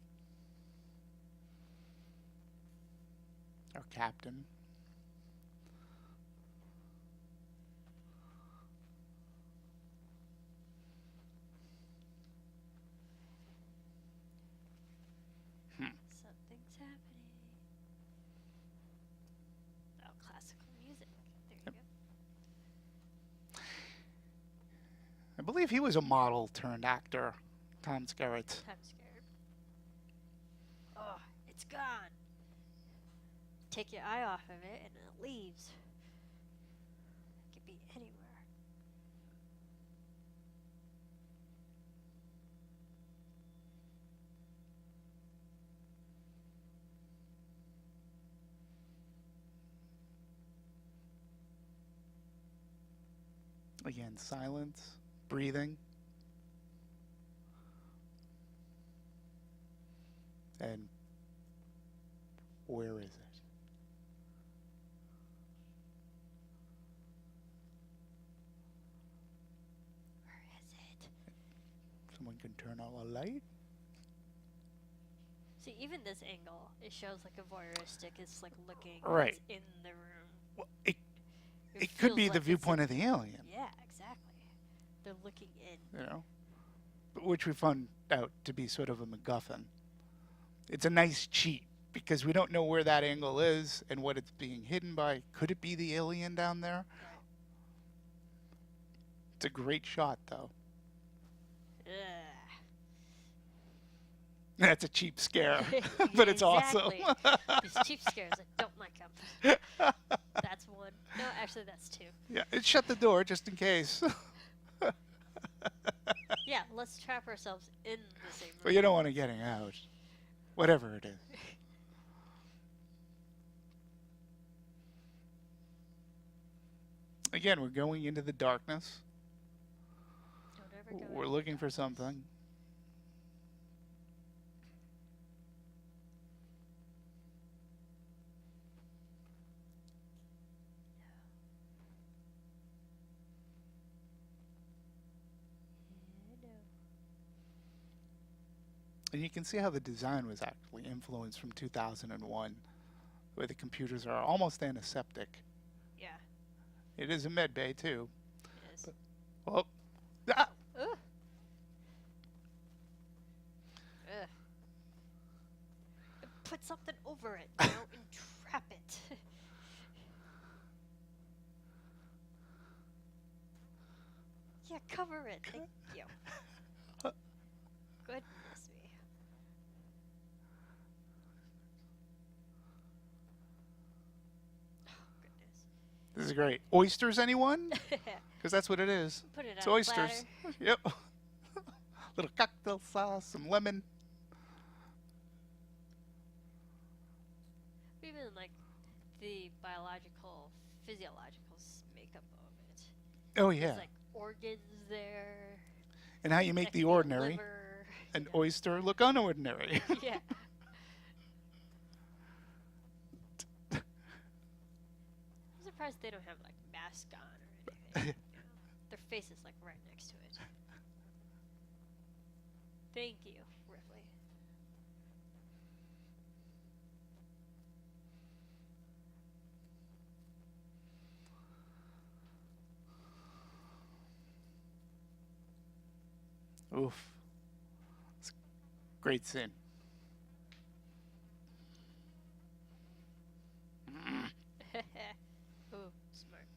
S1: Our captain.
S3: Something's happening. Oh, classical music. There you go.
S1: I believe he was a model turned actor, Tom Skerritt.
S3: I'm scared. Oh, it's gone. Take your eye off of it and it leaves. It could be anywhere.
S1: Again, silence, breathing. And where is it?
S3: Where is it?
S1: Someone can turn on a light?
S3: See, even this angle, it shows like a voyeuristic. It's like looking
S1: Right.
S3: what's in the room.
S1: Well, it could
S3: feels
S1: be
S3: like
S1: the
S3: it's
S1: viewpoint of the alien,
S3: Yeah, exactly. They're looking in.
S1: you know, which we found out to be sort of a MacGuffin. It's a nice cheat because we don't know where that angle is and what it's being hidden by. Could it be the alien down there?
S3: Right.
S1: It's a great shot, though.
S3: Ugh.
S1: That's a cheap scare, but it's awesome.
S3: These cheap scares, I don't like them. That's one. No, actually, that's two.
S1: Yeah, it shut the door just in case.
S3: Yeah, let's trap ourselves in the same room.
S1: But you don't want to get it out, whatever it is. Again, we're going into the darkness.
S3: Don't ever go
S1: We're
S3: into
S1: looking for
S3: darkness.
S1: something.
S3: Yeah, no.
S1: And you can see how the design was actually influenced from 2001, where the computers are almost antiseptic.
S3: Yeah,
S1: It is a med bay, too.
S3: it is.
S1: Oh. Ah!
S3: Ugh. Ugh. Put something over it, you know, and trap it. Yeah, cover it. Thank you. Goodness me. Oh, goodness.
S1: This is great. Oysters, anyone? Because that's what it is.
S3: Put it
S1: It's
S3: on a
S1: oysters. Yep. Little cocktail sauce, some lemon.
S3: Even like the biological, physiological makeup of it.
S1: Oh, yeah.
S3: There's like organs there.
S1: And how you make the
S3: technically a
S1: ordinary,
S3: liver,
S1: an
S3: you know.
S1: oyster, look unordinary.
S3: Yeah. I'm surprised they don't have like masks on or anything. You know? Their face is like right next to it. Thank you, Ripley.
S1: Oof. It's a great scene.
S3: Ooh, smart.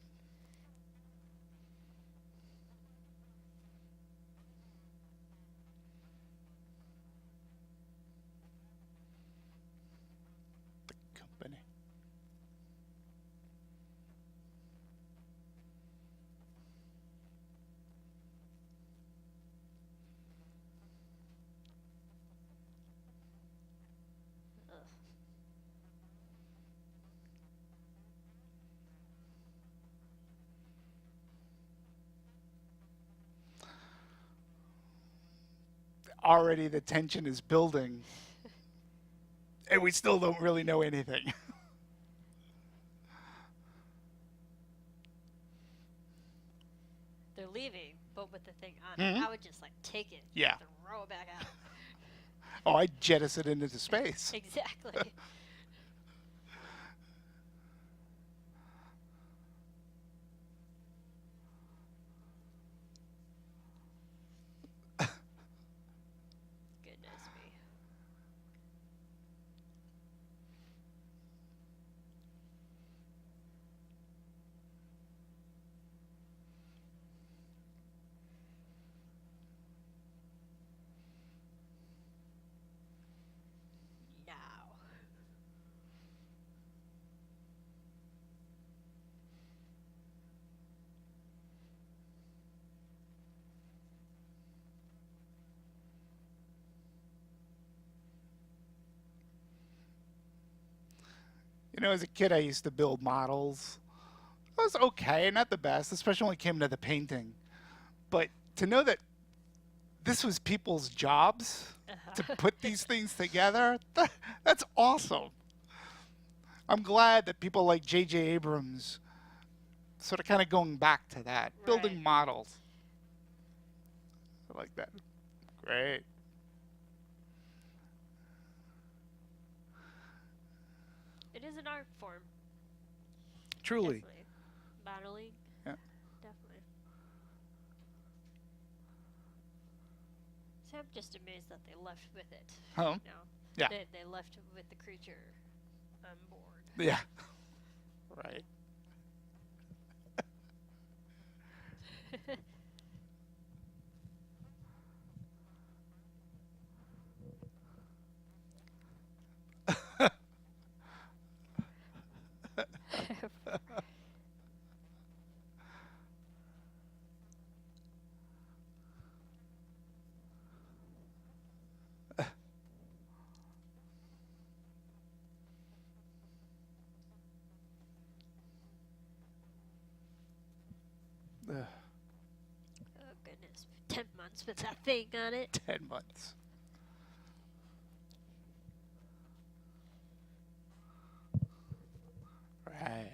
S1: already the tension is building, and we still don't really know anything.
S3: They're leaving, but with the thing on it. I would just like take it,
S1: Yeah.
S3: throw it back out.
S1: Oh, I jettison it into space.
S3: Exactly. Goodness me. Now.
S1: You know, as a kid, I used to build models. It was okay, not the best, especially when it came to the painting. But to know that this was people's jobs to put these things together, that's awesome. I'm glad that people like J.J. Abrams sort of kind of going back to that, building
S3: Right.
S1: models. I like that. Great.
S3: It is an art form.
S1: Truly.
S3: Definitely. Modeling.
S1: Yeah.
S3: Definitely. See, I'm just amazed that they left with it.
S1: Oh,
S3: No.
S1: yeah.
S3: They left with the creature on board.
S1: Yeah. Right. Ugh,
S3: Oh goodness. 10 months with that thing on it.
S1: 10 months. Right.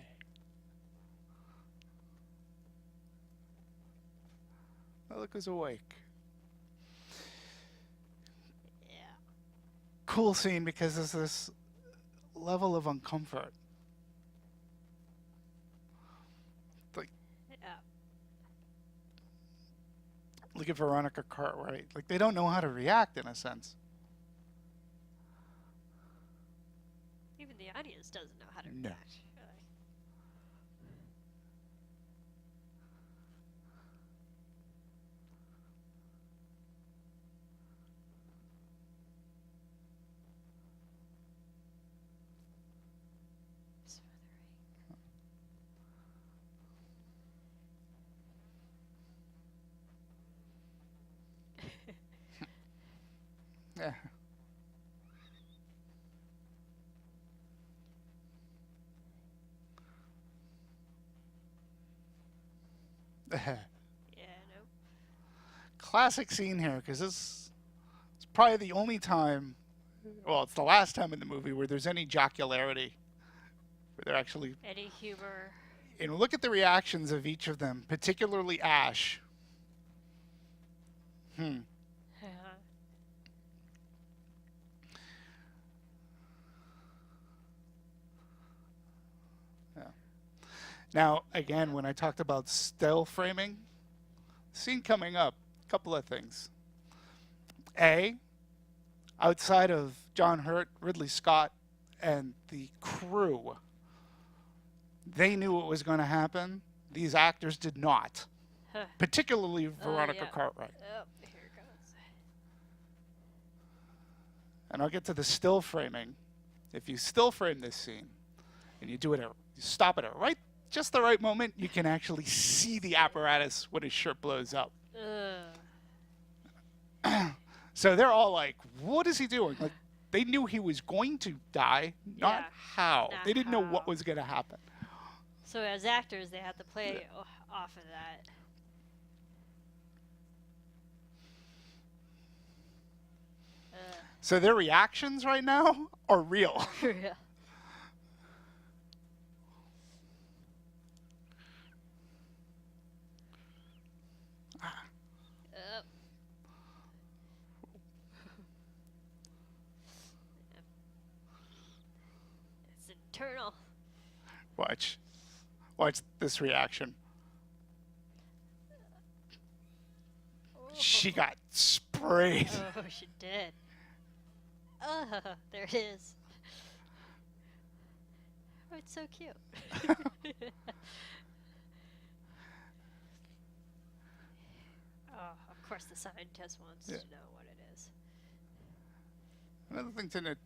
S1: Oh, look who's awake.
S3: Yeah.
S1: Cool scene because there's this level of uncomfort. Like,
S3: Yeah.
S1: look at Veronica Cartwright. Like, they don't know how to react in a sense.
S3: Even the audience doesn't know how to
S1: No.
S3: react. Smothering.
S1: Yeah.
S3: Yeah, no.
S1: Classic scene here because this is probably the only time, well, it's the last time in the movie where there's any jocularity, where they're actually.
S3: Any humor.
S1: And look at the reactions of each of them, particularly Ash. Now, again, when I talked about still framing, scene coming up, a couple of things. A, outside of John Hurt, Ridley Scott, and the crew, they knew what was going to happen. These actors did not, particularly Veronica
S3: yeah.
S1: Cartwright.
S3: Oh, here it goes.
S1: And I'll get to the still framing. If you still frame this scene, and you do it, you stop it at just the right moment, you can actually see the apparatus when his shirt blows up. So they're all like, what is he doing? Like, they knew he was going to die, not
S3: Yeah,
S1: how.
S3: not
S1: They didn't know
S3: how.
S1: what was going to happen.
S3: So as actors, they have to play off of that.
S1: So their reactions right now are real.
S3: Yeah. Yep. It's internal.
S1: Watch this reaction. She got sprayed.
S3: Oh, she did. There it is. Oh, it's so cute. Oh, of course the scientist wants to know what it is.
S1: Another thing to note.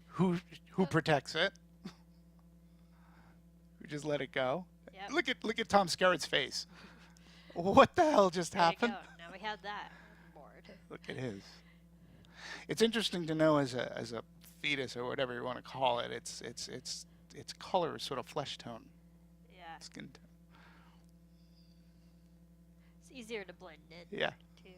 S1: Who protects it? Who just let it go?
S3: Yep.
S1: Look at Tom Skerritt's face. What the hell just
S3: There you
S1: happened?
S3: go. Now we have that on board.
S1: Look at his. It's interesting to know as a fetus or whatever you want to call it. Its color is sort of flesh tone,
S3: Yeah.
S1: skin tone.
S3: It's easier to blend in.
S1: Yeah.
S3: Too.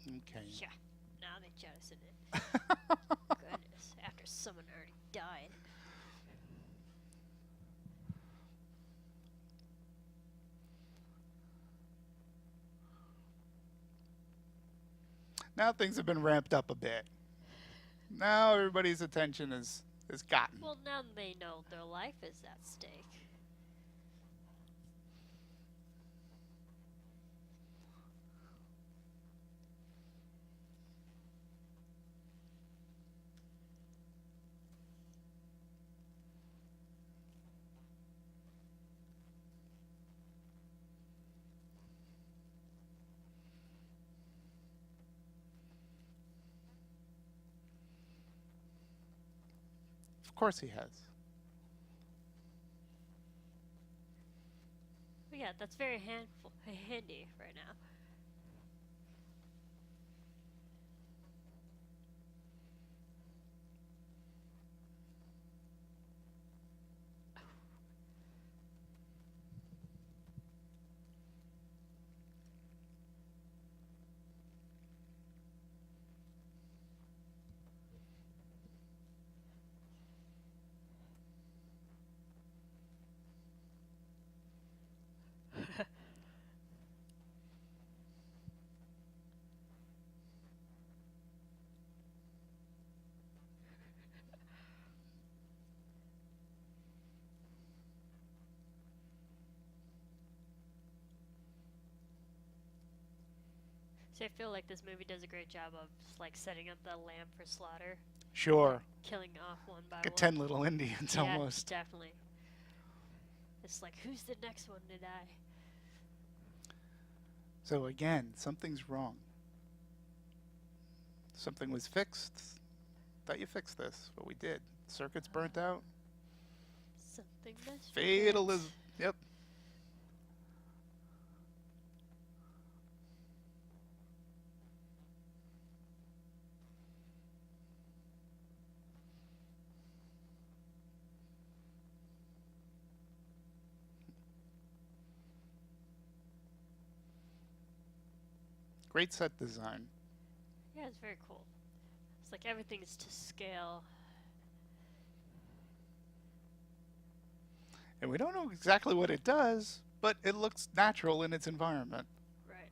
S1: Okay.
S3: Yeah. Now they jettison it. Goodness. After someone already died.
S1: Now things have been ramped up a bit. Now everybody's attention is gotten.
S3: Well, now they know their life is at stake.
S1: Of course he has.
S3: But yeah, that's very handy right now. So I feel like this movie does a great job of like setting up the lamb for slaughter,
S1: Sure.
S3: killing off one by
S1: Like
S3: one.
S1: 10 little Indians
S3: Yeah,
S1: almost.
S3: definitely. It's like, who's the next one to die?
S1: So again, something's wrong. Something was fixed. Thought you fixed this, but we did. Circuits burnt out.
S3: Something must
S1: Fatalism. Yep. Great set design.
S3: Yeah, it's very cool. It's like everything is to scale.
S1: And we don't know exactly what it does, but it looks natural in its environment.
S3: Right.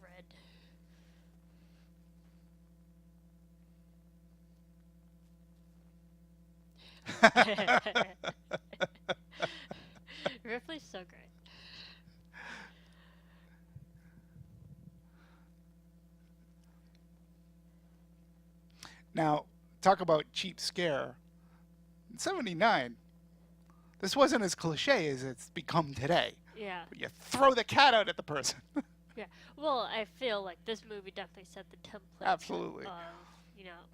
S3: Red. Ripley's so great.
S1: Now, talk about cheap scare. In '79, this wasn't as cliche as it's become today.
S3: Yeah.
S1: You throw the cat out at the person.
S3: Yeah. Well, I feel like this movie definitely set the template
S1: Absolutely.
S3: of, you know,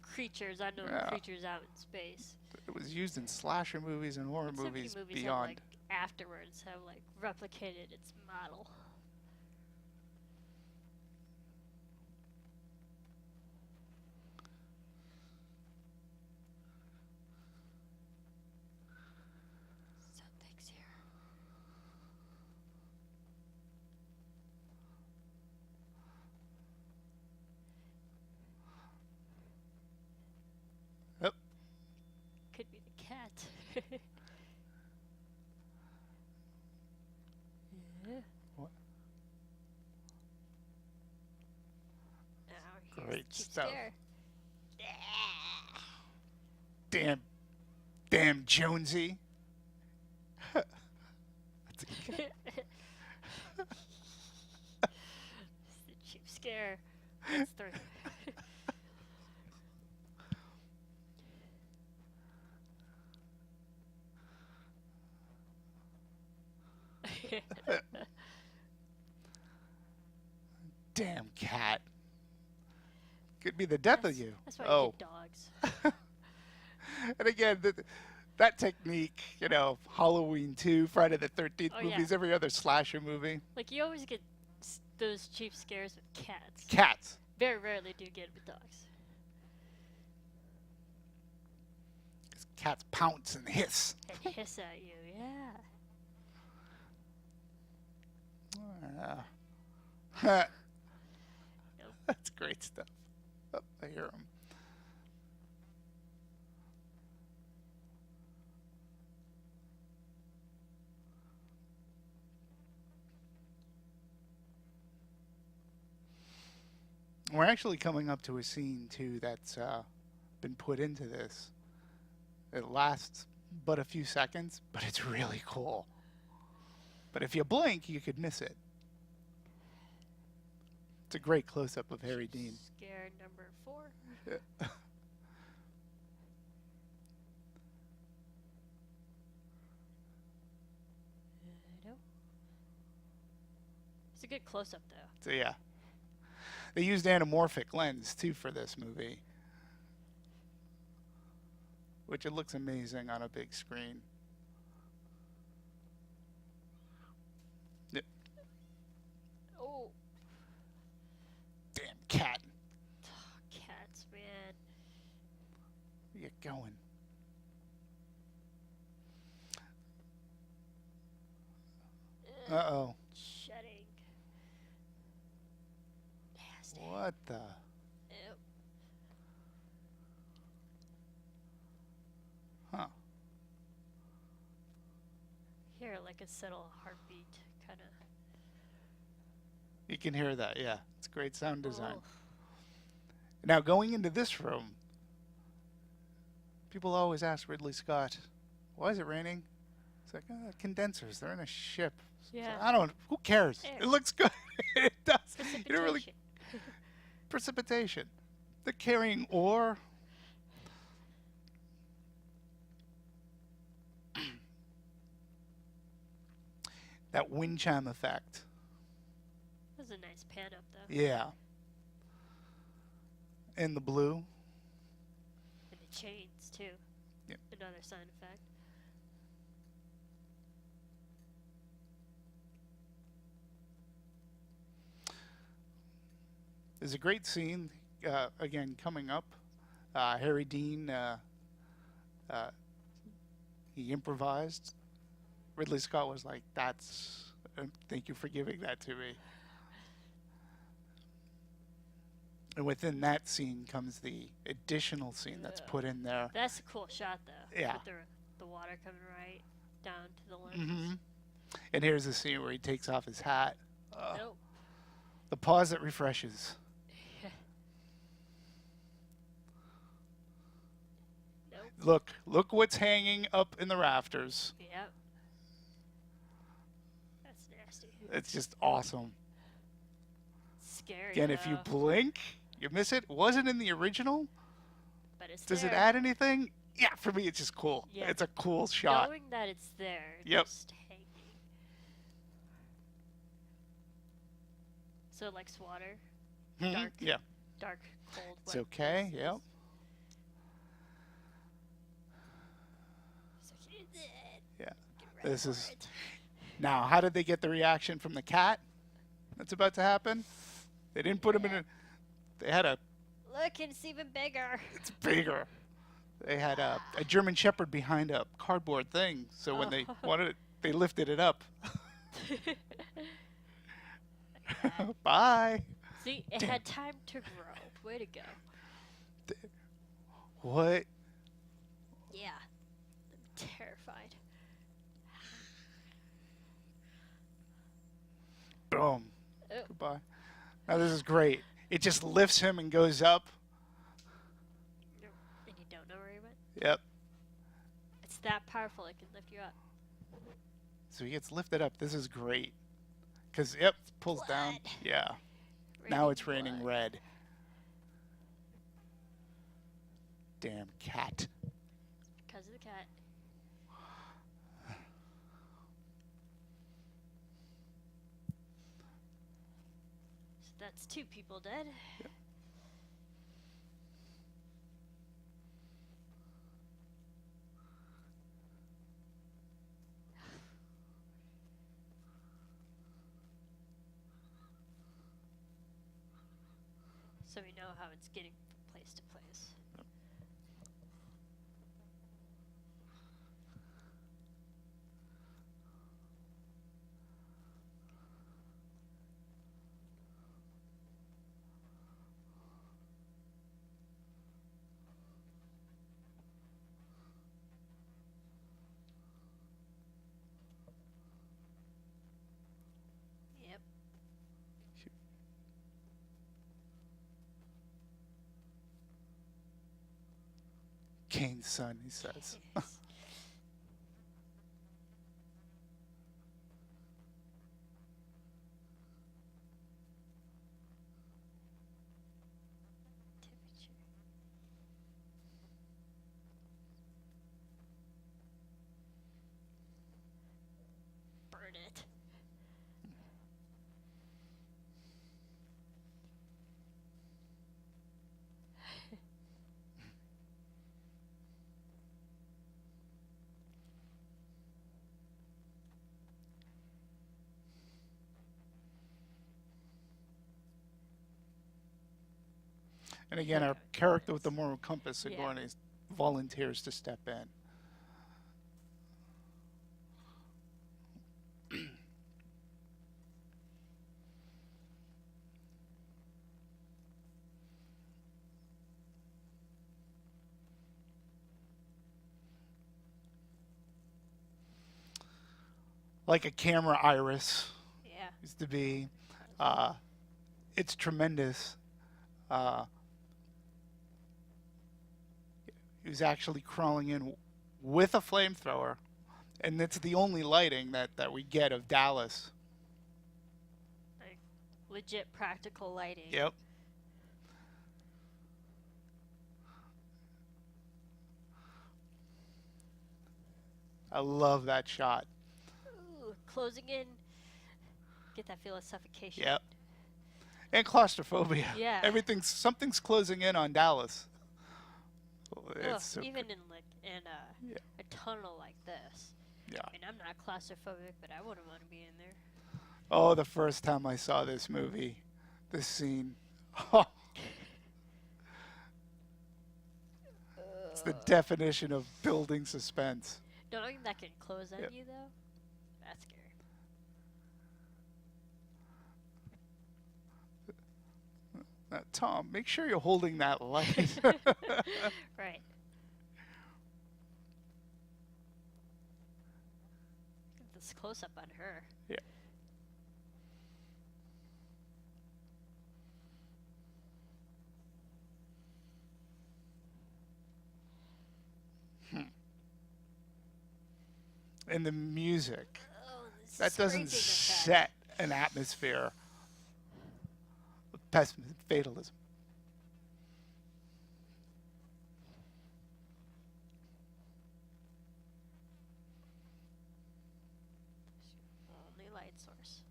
S3: creatures, unknown
S1: Yeah.
S3: creatures out in space.
S1: It was used in slasher movies and horror
S3: So many
S1: movies
S3: movies
S1: beyond.
S3: have, like, afterwards have, like, replicated its model. Something's here.
S1: Yep.
S3: Could be the cat. Yeah.
S1: What?
S3: Now here's
S1: Great
S3: the cheap
S1: stuff.
S3: scare.
S1: Damn Jonesy. That's a cat.
S3: It's the cheap scare. That's three.
S1: Damn cat. Could be the death of you.
S3: That's why
S1: Oh.
S3: you get dogs.
S1: And again, that technique, you know, Halloween 2, Friday the 13th
S3: Oh, yeah.
S1: movies, every other slasher movie.
S3: Like, you always get those cheap scares with cats.
S1: Cats.
S3: Very rarely do you get it with dogs.
S1: 'Cause cats pounce and hiss.
S3: And hiss at you, yeah.
S1: That's great stuff. Oh, I hear him. We're actually coming up to a scene, too, that's been put into this. It lasts but a few seconds, but it's really cool. But if you blink, you could miss it. It's a great close-up of Harry Dean.
S3: Scare number 4. No. It's a good close-up, though.
S1: So yeah, they used anamorphic lens too for this movie, which it looks amazing on a big screen. Yep.
S3: Oh,
S1: Damn cat,
S3: cats, man.
S1: where you going? Uh-oh.
S3: Shedding. Nasty.
S1: What the?
S3: Ew.
S1: Huh.
S3: Hear like a subtle heartbeat, kind of.
S1: You can hear that, yeah. It's great sound design.
S3: Oh.
S1: Now, going into this room, people always ask Ridley Scott, why is it raining? It's like, condensers, they're in a ship.
S3: Yeah.
S1: I don't, who cares?
S3: Air.
S1: It looks good. It does. You don't really,
S3: Precipitation.
S1: precipitation. They're carrying ore. That wind chime effect.
S3: That was a nice pan up, though.
S1: Yeah. And the blue.
S3: And the chains, too.
S1: Yep.
S3: Another sound effect.
S1: There's a great scene, again, coming up. Harry Dean, he improvised. Ridley Scott was like, thank you for giving that to me. And within that scene comes the additional scene that's put in there.
S3: That's a cool shot, though.
S1: Yeah.
S3: With the water coming right down to the lens.
S1: Hmm. And here's the scene where he takes off his hat.
S3: Nope.
S1: The pause that refreshes.
S3: Nope.
S1: Look what's hanging up in the rafters.
S3: Yep. That's nasty.
S1: It's just awesome.
S3: Scary.
S1: Again, if you
S3: though.
S1: blink, you miss it. Wasn't in the original.
S3: But it's
S1: Does it
S3: there.
S1: add anything? Yeah, for me, it's just cool.
S3: Yeah.
S1: It's a cool shot.
S3: Knowing that it's there.
S1: Yep.
S3: Just hanging. So it likes water.
S1: Mhm,
S3: Dark.
S1: Yeah,
S3: Dark, cold.
S1: it's
S3: wet
S1: okay.
S3: places.
S1: Yep.
S3: So he did.
S1: Yeah.
S3: Get ready
S1: This
S3: for
S1: is
S3: it.
S1: now. How did they get the reaction from the cat? That's about to happen. They didn't put him in a. They had a.
S3: Look, it's even bigger.
S1: It's bigger. They had a German Shepherd behind a cardboard thing, so when they wanted it, they lifted it up. Bye.
S3: See, it had time to grow. Way to go.
S1: What?
S3: Yeah. I'm terrified.
S1: Boom.
S3: Oh.
S1: Goodbye. Now this is great. It just lifts him and goes up.
S3: And you don't know where he went?
S1: Yep.
S3: It's that powerful, it can lift you up.
S1: So he gets lifted up. This is great. Because, yep, pulls down.
S3: Blood.
S1: Yeah. Now it's raining
S3: blood.
S1: red. Damn cat.
S3: Because of the cat. So that's 2 people dead. So we know how it's getting from place to place. Yep.
S1: Kane's son, he says.
S3: Yes. Temperature. Burn it.
S1: And again, our character with the moral compass,
S3: Yeah.
S1: Sigourney, volunteers to step in. Like a camera iris
S3: Yeah.
S1: used to be. It's tremendous. He was actually crawling in with a flamethrower, and it's the only lighting that we get of Dallas.
S3: Like legit practical lighting.
S1: Yep. I love that shot.
S3: Ooh, closing in. Get that feel of suffocation.
S1: Yep. And claustrophobia.
S3: Yeah.
S1: Something's closing in on Dallas.
S3: Ugh,
S1: It's so
S3: even
S1: good.
S3: in
S1: Yeah.
S3: a tunnel like this.
S1: Yeah.
S3: I mean, I'm not claustrophobic, but I wouldn't want to be in there.
S1: Oh, the first time I saw this movie, this scene. Oh, it's the definition of building suspense.
S3: Knowing that can close on
S1: Yep.
S3: you, though, that's scary.
S1: Tom, make sure you're holding that light.
S3: Right. Get this close up on her.
S1: Yeah. And the music.
S3: Oh, this
S1: That doesn't
S3: scraping effect.
S1: set an atmosphere of pessimism, fatalism.
S3: Only light source.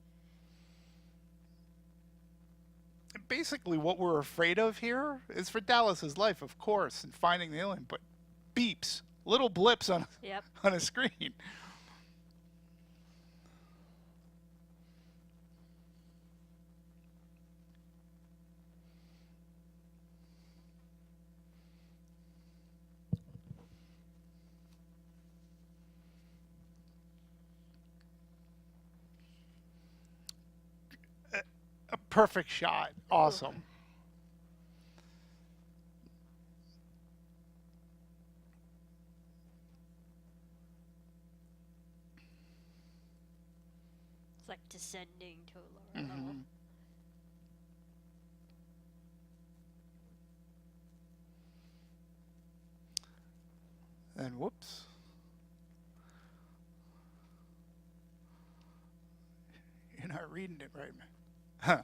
S1: And basically, what we're afraid of here is for Dallas's life, of course, and finding the alien, but beeps, little blips on
S3: Yep.
S1: on a screen. A perfect shot. Awesome.
S3: It's like descending to a lower level.
S1: And whoops. You're not reading it right, man. Huh.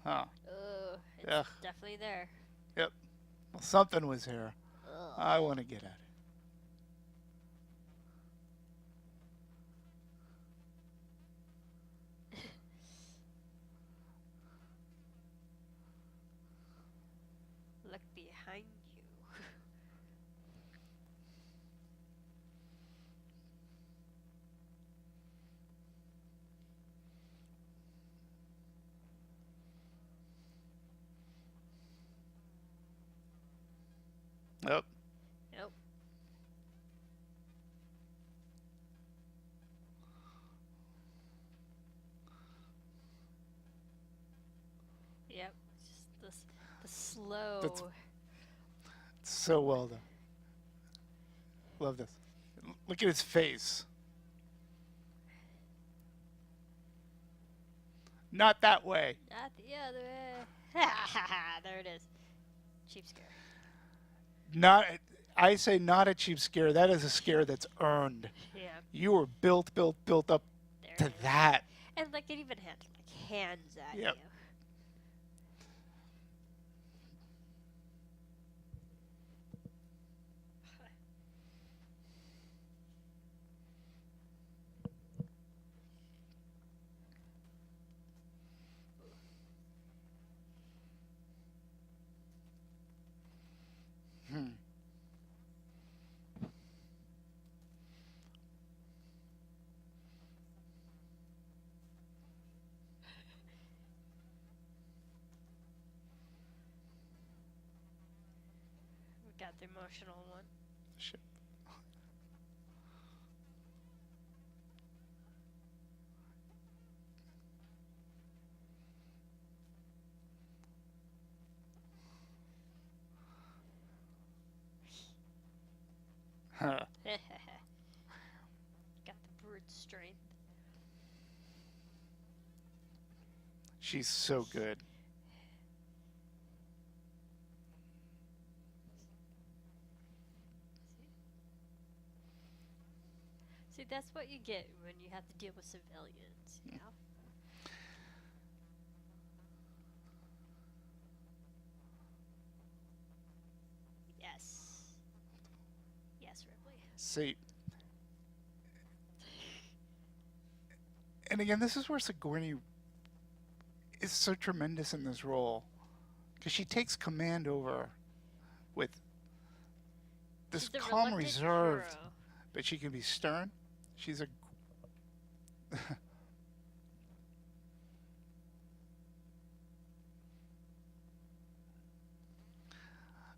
S1: Huh.
S3: Oh, it's
S1: Ugh.
S3: definitely there.
S1: Yep. Well, something was here.
S3: Ugh.
S1: I want to get at it.
S3: Look behind you.
S1: Yep.
S3: Nope. Yep. Just this, the slow.
S1: That's- So well done. Love this. Look at his face. Not that way.
S3: Not the other way. There it is. Cheap scare.
S1: Not. I say not a cheap scare. That is a scare that's earned.
S3: Yeah.
S1: You were built up
S3: There
S1: to
S3: it is.
S1: that.
S3: And like it even had like hands at
S1: Yep.
S3: you.
S1: Hmm.
S3: We got the emotional one.
S1: Shit. Huh.
S3: Got the brute strength.
S1: She's so good.
S3: See, that's what you get when you have to deal with civilians, you know? Yes. Yes, Ripley.
S1: See. And again, this is where Sigourney is so tremendous in this role. Because she takes command over with this
S3: She's the
S1: calm,
S3: reluctant
S1: reserved,
S3: hero.
S1: but she can be stern. She's a.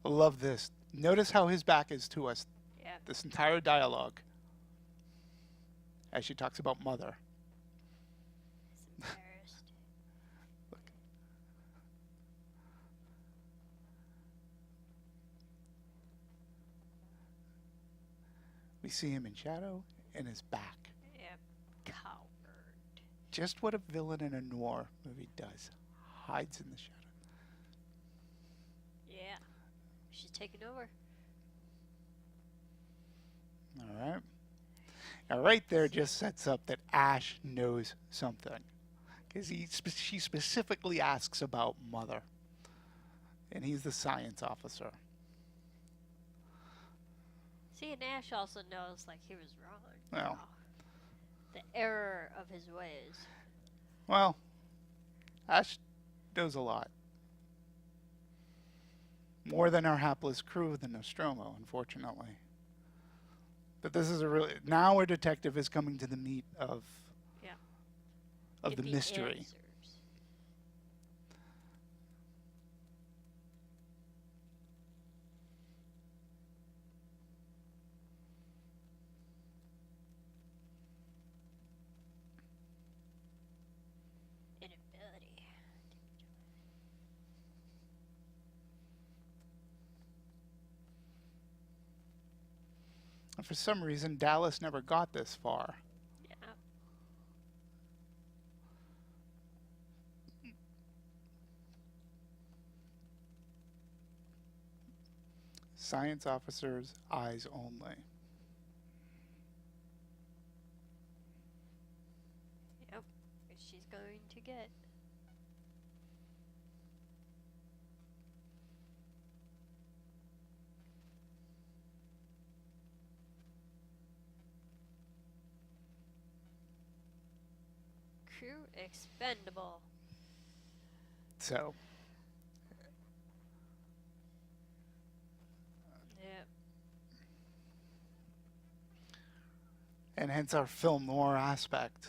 S1: I love this. Notice how his back is to us
S3: Yeah.
S1: this entire dialogue as she talks about mother.
S3: He's embarrassed.
S1: Look. We see him in shadow and his back.
S3: Yep. Coward.
S1: just what a villain in a noir movie does. Hides in the shadow.
S3: Yeah. She's taking over.
S1: All right. Now, right there just sets up that Ash knows something. Because she specifically asks about Mother. And he's the science officer.
S3: See, and Ash also knows, like, he was wrong.
S1: Well.
S3: The error of his ways.
S1: Well, Ash knows a lot. More than our hapless crew of the Nostromo, unfortunately. But this is a really... Now a detective is coming to the meat of...
S3: Yeah.
S1: Of the mystery.
S3: Answers. Inability.
S1: And for some reason, Dallas never got this far.
S3: Yeah.
S1: Science officers, eyes only.
S3: Yep. She's going to get. Crew expendable.
S1: So,
S3: Yep.
S1: and hence our film noir aspect.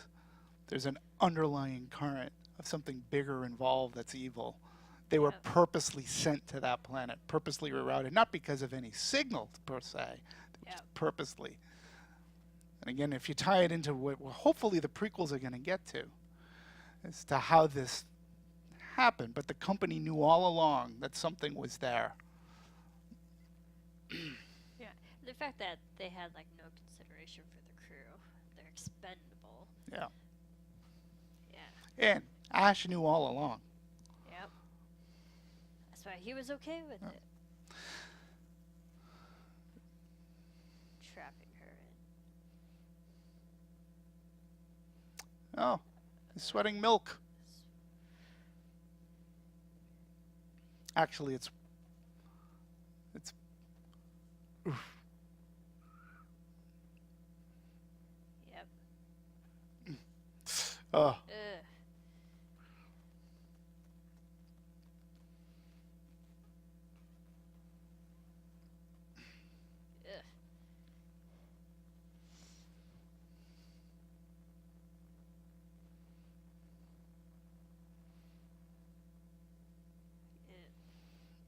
S1: There's an underlying current of something bigger involved that's evil. They were
S3: Yeah.
S1: purposely sent to that planet, purposely rerouted, not because of any signal per se, they were just purposely. And again, if you tie it into what hopefully the prequels are going to get to, as to how this happened, but the company knew all along that something was there.
S3: Yeah. The fact that they had like no consideration for the crew, they're expendable.
S1: Yeah.
S3: Yeah.
S1: And Ash knew all along.
S3: Yep. That's why he was okay with it. Trapping her in.
S1: Oh, he's sweating milk. Actually, it's oof.
S3: Yep.
S1: Oh,
S3: Ugh. Ugh.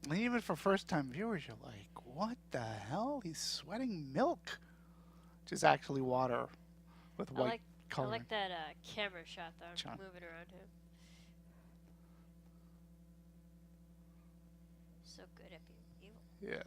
S1: and even for first-time viewers, you're like, what the hell? He's sweating milk. Which is actually water with
S3: I
S1: white
S3: like
S1: coloring.
S3: I like that camera shot though,
S1: John.
S3: moving around him. So good at being evil.
S1: Yeah.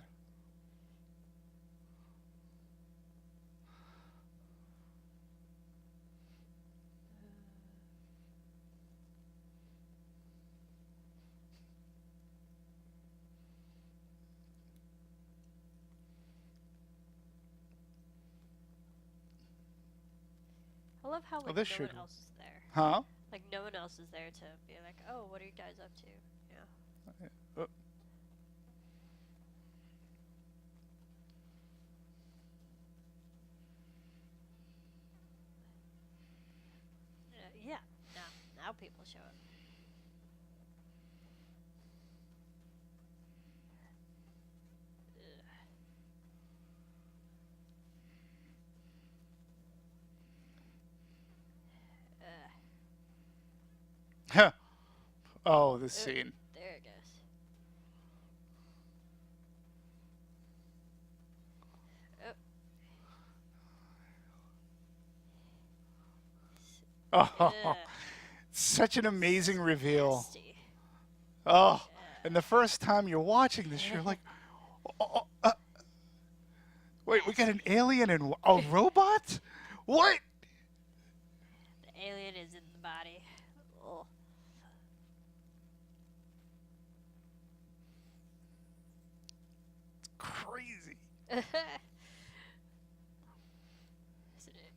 S3: I love how like
S1: this
S3: no
S1: should-
S3: one else is there.
S1: Huh?
S3: Like no one else is there to be like, oh, what are you guys up to? Yeah. Yeah. Now people show up.
S1: Huh. Oh, this scene.
S3: There it goes.
S1: Oh,
S3: Ugh.
S1: such an amazing reveal.
S3: Nasty.
S1: Oh, and the first time you're watching this, you're like, wait, we got an alien and a robot? What?
S3: The alien is in the body. Oh.
S1: It's crazy.
S3: Isn't it?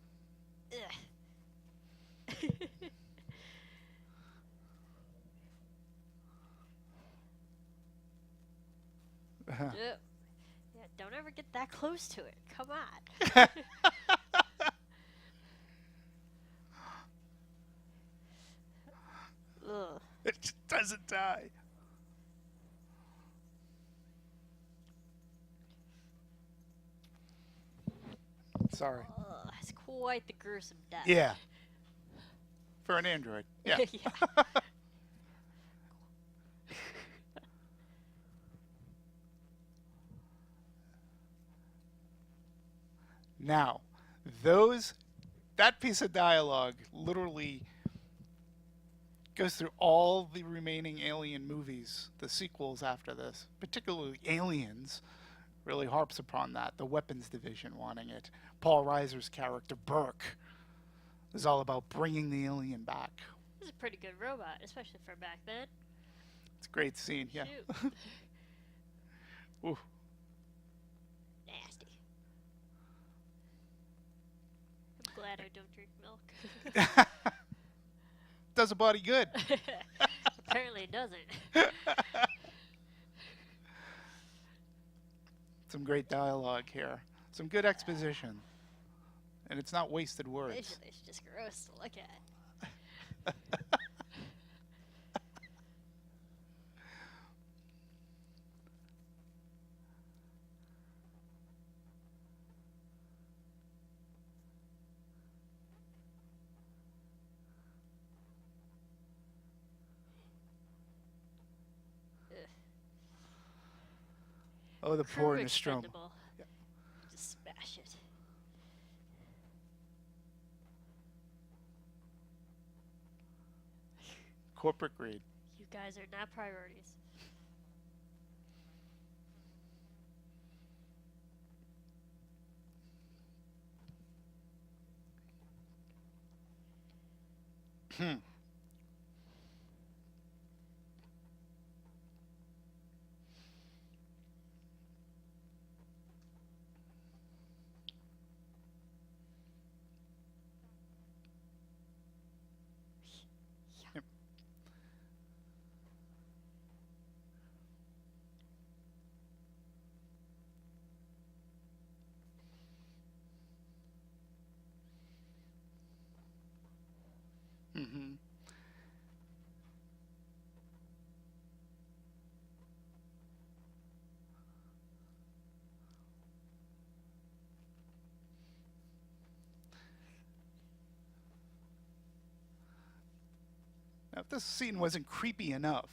S3: Ugh. Yep. Yeah, don't ever get that close to it. Come on. Ugh.
S1: It just doesn't die. Sorry.
S3: Ugh, it's quite the gruesome death.
S1: Yeah. For an android. Yeah.
S3: Yeah.
S1: Now, that piece of dialogue literally goes through all the remaining Alien movies, the sequels after this, particularly Aliens, really harps upon that. The weapons division wanting it. Paul Reiser's character, Burke, is all about bringing the alien back.
S3: This is a pretty good robot, especially for back then.
S1: It's a great scene, yeah.
S3: Shoot.
S1: Ooh.
S3: Nasty. I'm glad I don't drink milk.
S1: Does a body good.
S3: Apparently it doesn't.
S1: Some great dialogue here. Some good exposition. And it's not wasted words.
S3: It's just gross to look at.
S1: Oh, the
S3: Crew
S1: poor Nostromo.
S3: expendable.
S1: Yeah.
S3: Just smash it.
S1: Corporate greed.
S3: You guys are not priorities.
S1: Yep. Mm-hmm. Now, if this scene wasn't creepy enough,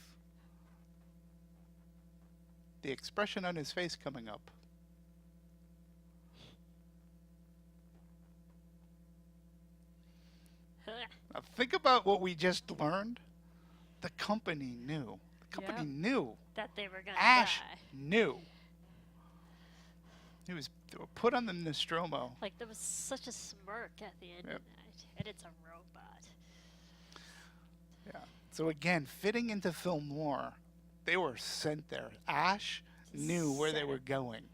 S1: the expression on his face coming up. Now, think about what we just learned. The company knew. The company
S3: Yep.
S1: knew.
S3: That they were gonna
S1: Ash
S3: die.
S1: knew. They were put on the Nostromo.
S3: Like there was such a smirk at the end
S1: Yep.
S3: of that, and it's a robot.
S1: Yeah. So again, fitting into film noir, they were sent there. Ash knew where they
S3: Set
S1: were
S3: up.
S1: going.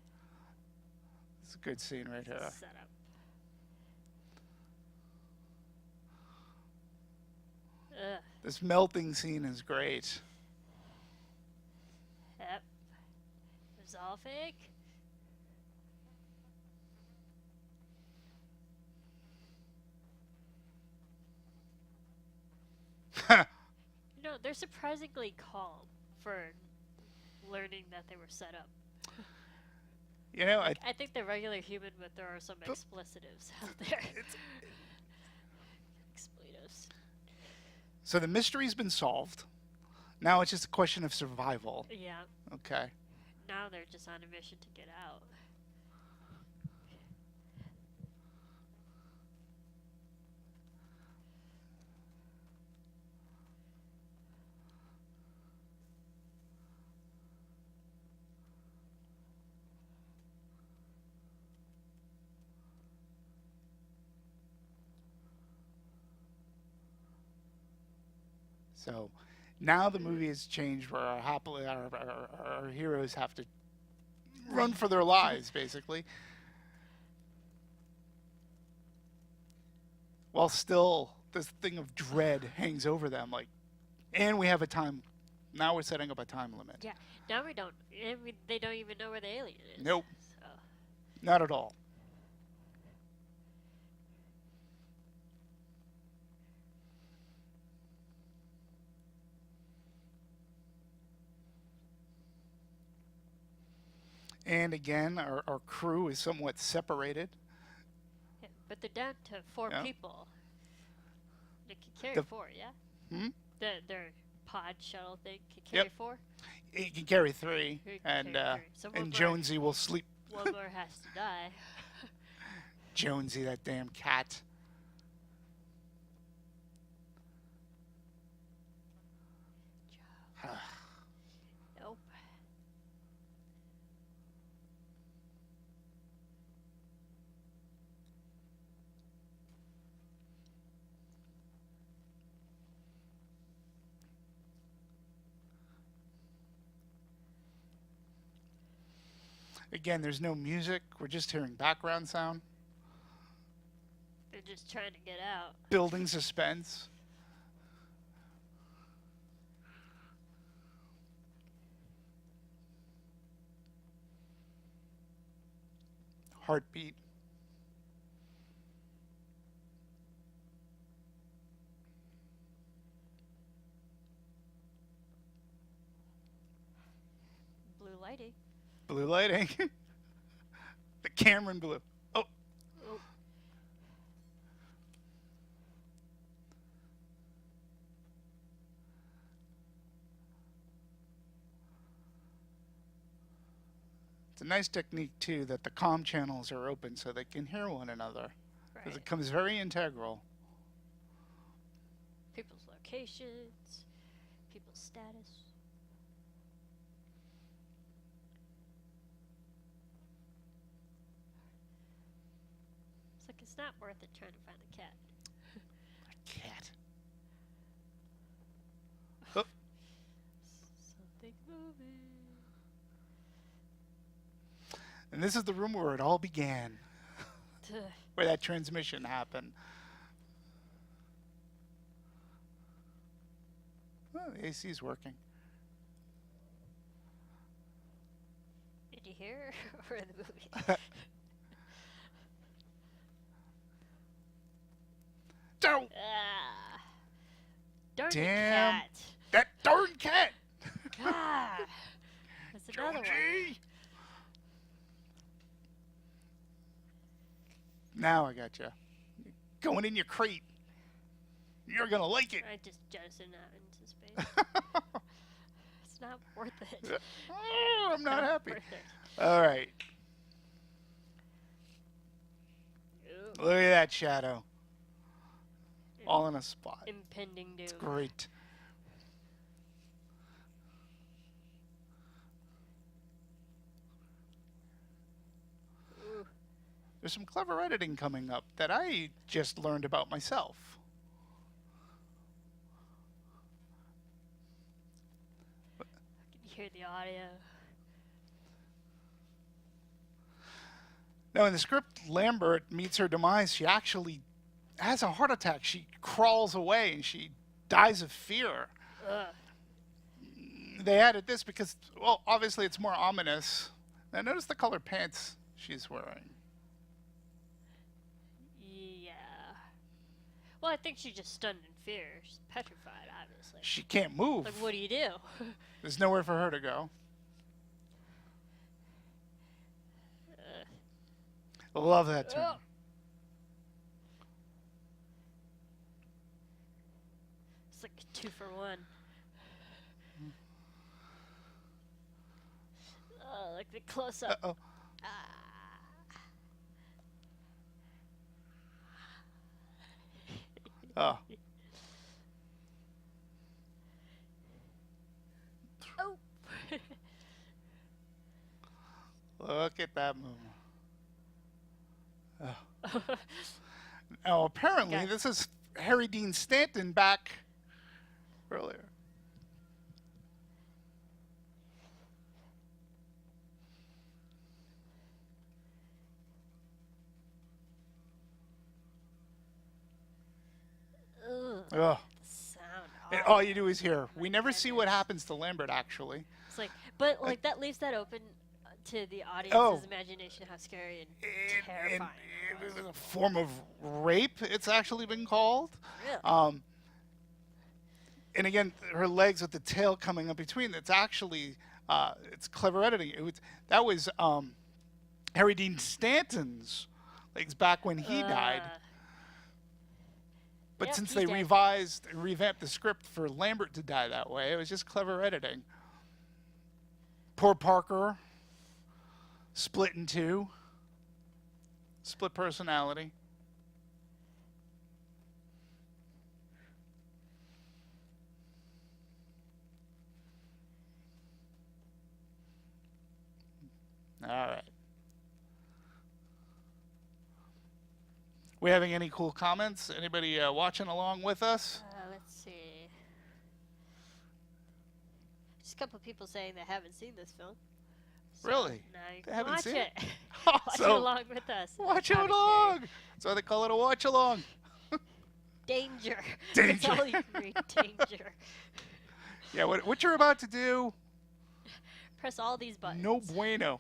S1: It's a good scene right here.
S3: Set up. Ugh.
S1: This melting scene is great.
S3: Yep. It was all fake. You know, they're surprisingly calm for learning that they were set up.
S1: You know,
S3: I think they're regular human, but there are some explicitives out there. Expletives.
S1: so the mystery's been solved. Now it's just a question of survival.
S3: Yeah.
S1: Okay.
S3: Now they're just on a mission to get out.
S1: So now the movie has changed where our heroes have to run for their lives, basically. While still this thing of dread hangs over them, like, and we have a time. Now we're setting up a time limit.
S3: Yeah. Now we don't. They don't even know where the alien is.
S1: Nope.
S3: So.
S1: Not at all. And again, our crew is somewhat separated.
S3: Yeah, but they're down to 4
S1: Yeah.
S3: people. They can carry
S1: The-
S3: 4, yeah?
S1: Hmm?
S3: Their pod shuttle thing can carry 4?
S1: He can carry 3,
S3: He can
S1: and
S3: carry 3. So one
S1: and
S3: more-
S1: Jonesy will sleep.
S3: One more has to die.
S1: Jonesy, that damn cat.
S3: Nope.
S1: Again, there's no music. We're just hearing background sound,
S3: They're just trying to get out.
S1: building suspense. Heartbeat.
S3: Blue lighting.
S1: Blue lighting. The Cameron blue. Oh,
S3: Oh.
S1: it's a nice technique too that the comm channels are open so they can hear one another, because
S3: Right.
S1: it comes very integral.
S3: People's locations, people's status. It's like it's not worth it trying to find the cat.
S1: Cat. Oh,
S3: Something moving.
S1: and this is the room where it all began, where that transmission happened. Oh, the AC is working.
S3: Did you hear or the movie?
S1: Don't.
S3: Ah. Darn
S1: Damn.
S3: the cat.
S1: That darn cat.
S3: God. That's another one.
S1: Jonesy. Now I got you. Going in your crate. You're gonna like it.
S3: I just jettisoned out into space. It's not worth it.
S1: Oh, I'm not happy.
S3: Worth it.
S1: All right.
S3: Ooh.
S1: Look at that shadow. All in a spot.
S3: Impending doom.
S1: Great.
S3: Ooh.
S1: There's some clever editing coming up that I just learned about myself.
S3: I can hear the audio.
S1: Now, in the script, Lambert meets her demise. She actually has a heart attack. She crawls away and she dies of fear.
S3: Ugh.
S1: They added this because, well, obviously it's more ominous. Now, notice the colored pants she's wearing.
S3: Yeah. Well, I think she's just stunned in fear. She's petrified, obviously.
S1: She can't move.
S3: Like, what do you do?
S1: There's nowhere for her to go. Love that term.
S3: Oh. It's like a 2-for-1. Oh, like the close-up.
S1: Uh-oh. Oh.
S3: Oh.
S1: Look at that movement. Oh. Now, apparently,
S3: Okay.
S1: this is Harry Dean Stanton back earlier.
S3: Ugh.
S1: Ugh.
S3: Sound.
S1: And
S3: Oh,
S1: all you do is hear. We
S3: my
S1: never see what
S3: goodness.
S1: happens to Lambert, actually.
S3: It's like, but like that leaves that open to the audience's
S1: Oh.
S3: imagination how scary and
S1: And
S3: terrifying
S1: it
S3: it was.
S1: was a form of rape, it's actually been called.
S3: Really?
S1: And again, her legs with the tail coming up between. That's actually, it's clever editing. That was Harry Dean Stanton's legs back when he died. But
S3: Yep,
S1: since
S3: he's
S1: they
S3: dead.
S1: revamped the script for Lambert to die that way, it was just clever editing. Poor Parker, split in two, split personality. All right. We having any cool comments? Anybody watching along with us?
S3: Let's see. Just a couple people saying they haven't seen this film. So
S1: Really?
S3: now you
S1: They
S3: can
S1: haven't
S3: watch
S1: seen
S3: it.
S1: it?
S3: Watch it
S1: Awesome.
S3: along with us.
S1: Watch it
S3: Commentary.
S1: along. That's why they call it a watch along.
S3: Danger. That's
S1: Danger.
S3: all you can read. Danger.
S1: Yeah, what you're about to do,
S3: Press all these buttons.
S1: no bueno.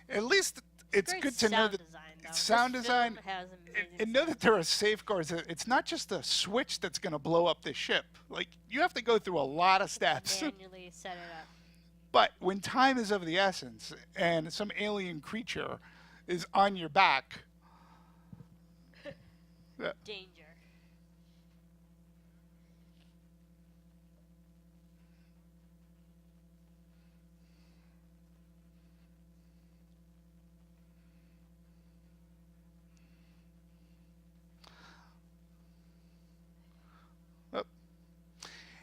S1: At least it's
S3: Great
S1: good to know
S3: sound
S1: that
S3: design, though.
S1: sound
S3: This
S1: design
S3: film has amazing
S1: and know
S3: sound.
S1: that there are safeguards. It's not just a switch that's going to blow up the ship. Like, you have to go through a lot of steps.
S3: Manually set it up.
S1: But when time is of the essence and some alien creature is on your back,
S3: Danger.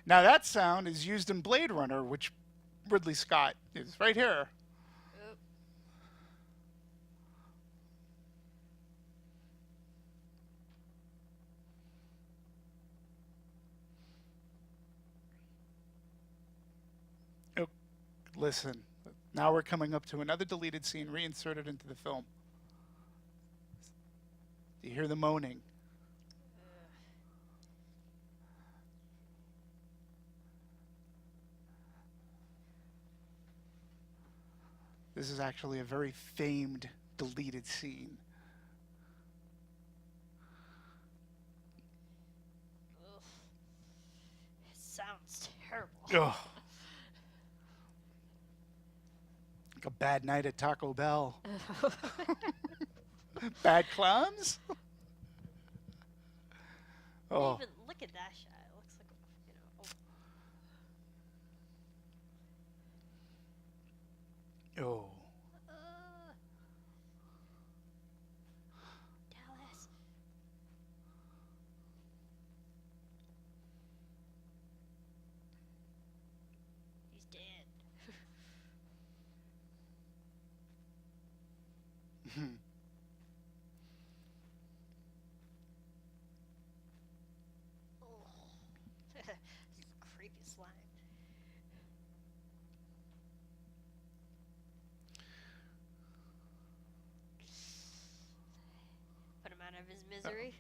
S1: now that sound is used in Blade Runner, which Ridley Scott is right here.
S3: Oop.
S1: Oh, listen, now we're coming up to another deleted scene reinserted into the film. You hear the moaning. This is actually a very famed deleted scene.
S3: Ugh. It sounds terrible.
S1: Ugh. Like a bad night at Taco Bell. Bad clowns? Oh.
S3: Even look at that shot. It looks like
S1: Oh.
S3: Dallas. He's dead. Creepy slime. Put him out of his misery.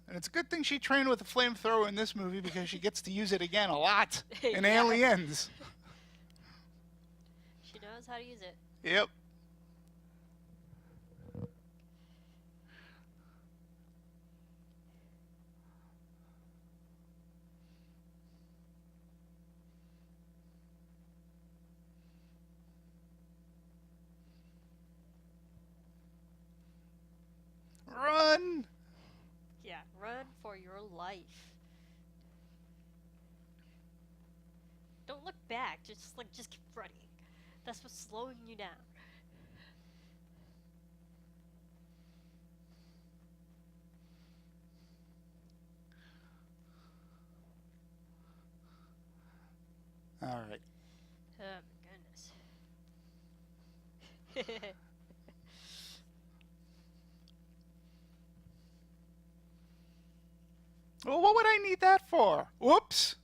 S1: And it's a good thing she trained with a flamethrower in this movie because she gets to use it again a lot in
S3: Yeah.
S1: Aliens.
S3: She knows how to use it.
S1: Yep. Run!
S3: Yeah, run for your life. Don't look back. Just keep running. That's what's slowing you down.
S1: All right.
S3: Oh my goodness.
S1: Well, what would I need that for? Whoops.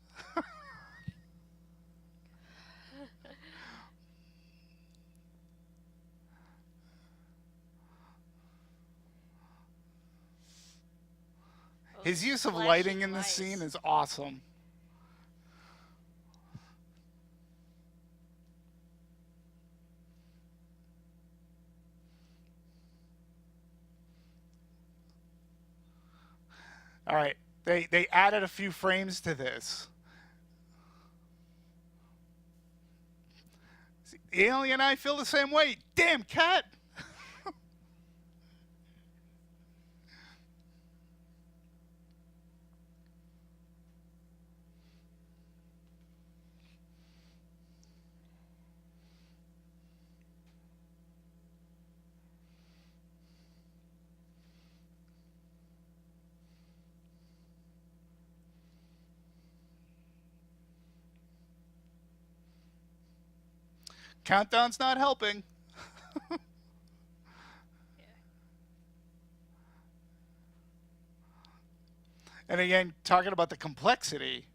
S1: His use of lighting in this scene is awesome. All right. They added a few frames to this. See, the alien and I feel the same way. Damn cat. Countdown's not helping. And again, talking about the complexity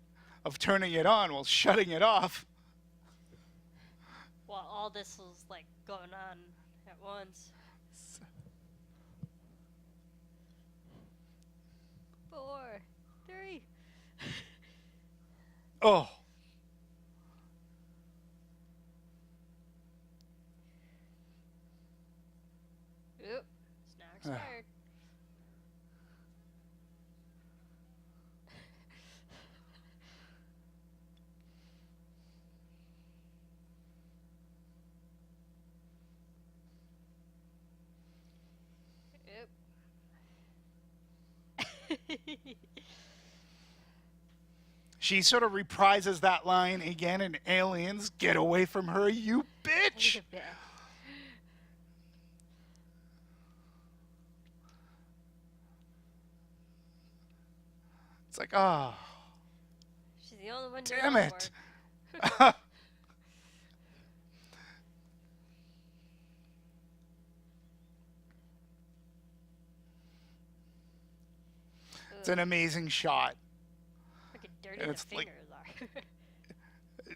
S1: of turning it on while shutting it off.
S3: While all this was like going on at once. 4, 3.
S1: Oh.
S3: Oop. It's now expired.
S1: She sort of reprises that line again in Aliens. Get away from her, you bitch! It's like, oh.
S3: She's the only one.
S1: Damn it! It's an amazing shot.
S3: Look how dirty the fingers are.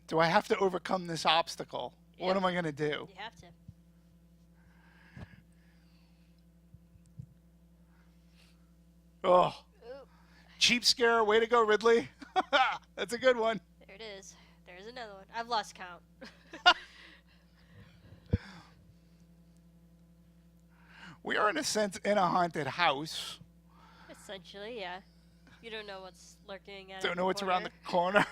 S1: Do I have to overcome this obstacle? Yep. What am I going to do?
S3: You have to.
S1: Oh. Ooh. Cheap scare. Way to go, Ridley. That's a good one.
S3: There it is. There's another one. I've lost count.
S1: We are, in a sense, in a haunted house.
S3: Essentially, yeah. You don't know what's lurking at.
S1: Don't know what's around the corner.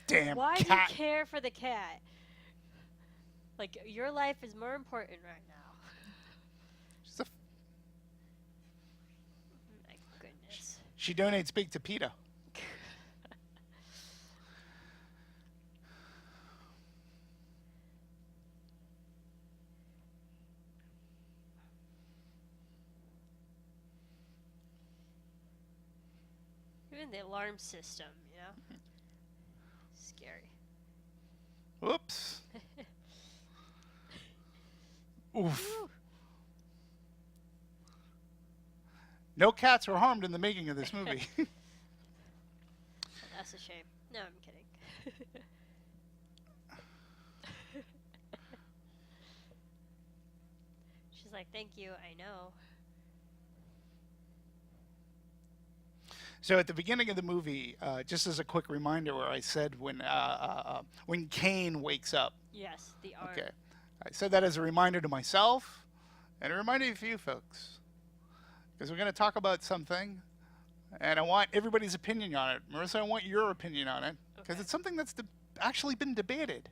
S1: Damn
S3: Why
S1: cat.
S3: do you care for the cat? Like, your life is more important right now. My goodness.
S1: She donates big to PETA.
S3: Even the alarm system, you know? Scary.
S1: Whoops. Oof.
S3: Woo.
S1: No cats were harmed in the making of this movie.
S3: Well, that's a shame. No, I'm kidding. She's like, thank you, I know.
S1: So at the beginning of the movie, just as a quick reminder, where I said when Kane wakes up.
S3: Yes, the arm.
S1: Okay, I said that as a reminder to myself, and a reminder to you folks, because we're going to talk about something, and I want everybody's opinion on it. Marissa, I want your opinion on it, because it's something that's actually been debated.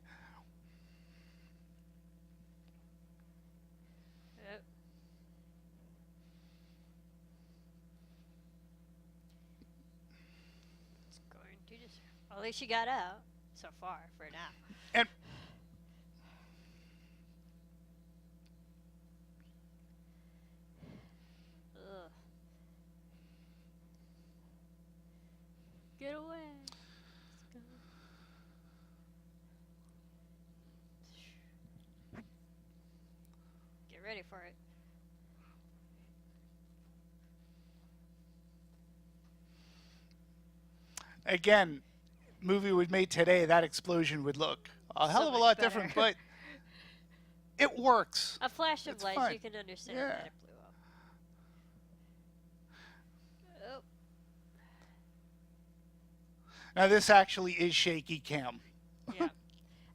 S3: Well, at least she got out so far for now.
S1: And
S3: Ugh. Get away. Let's go. Get ready for it.
S1: again, movie was made today, that explosion would look a hell
S3: So
S1: of a
S3: much
S1: lot
S3: better.
S1: different, but it works.
S3: A flash of
S1: It's
S3: light,
S1: fine.
S3: you can understand
S1: Yeah.
S3: that it blew up. Oh,
S1: Now this actually is shaky cam.
S3: yeah.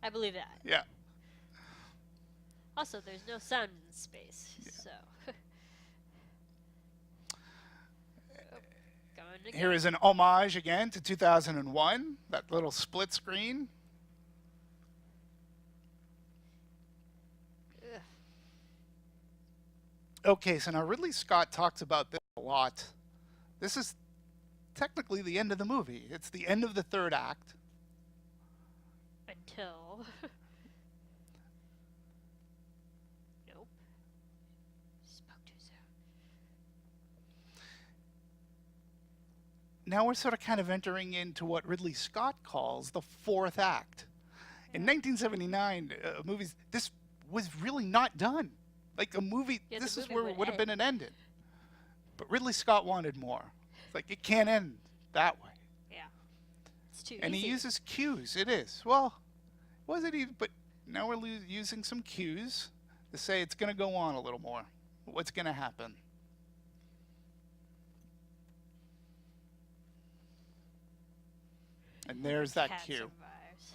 S3: I believe that.
S1: Yeah.
S3: Also, there's no sound in space, so. Oh, going again.
S1: Here is an homage again to 2001, that little split screen.
S3: Ugh.
S1: Okay, so now Ridley Scott talks about this a lot. This is technically the end of the movie. It's the end of the third act.
S3: Until. Nope. Spoke too soon.
S1: Now we're sort of kind of entering into what Ridley Scott calls the fourth act. In 1979, movies, this was really not done. Like a movie,
S3: Yeah, the
S1: this is
S3: movie
S1: where
S3: would
S1: it would have been
S3: end.
S1: an ending. But Ridley Scott wanted more. It's like, it can't end that way.
S3: Yeah. It's too
S1: And
S3: easy.
S1: he uses cues. It is. Well, wasn't even, but now we're using some cues to say it's going to go on a little more. What's going to happen? And there's that
S3: Cat
S1: cue.
S3: survives.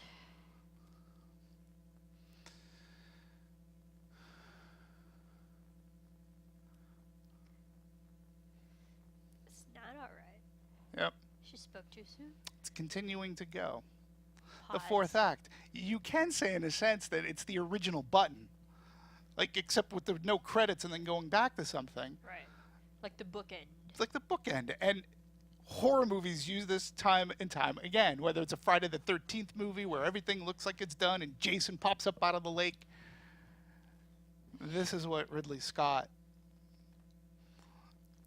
S3: It's not alright.
S1: Yep.
S3: She spoke too soon.
S1: It's continuing to go. The
S3: Pause.
S1: fourth act. You can say in a sense that it's the original button. Like, except with the no credits and then going back to something.
S3: Right. Like the bookend.
S1: It's like the bookend. And horror movies use this time and time again, whether it's a Friday the 13th movie where everything looks like it's done and Jason pops up out of the lake. This is what Ridley Scott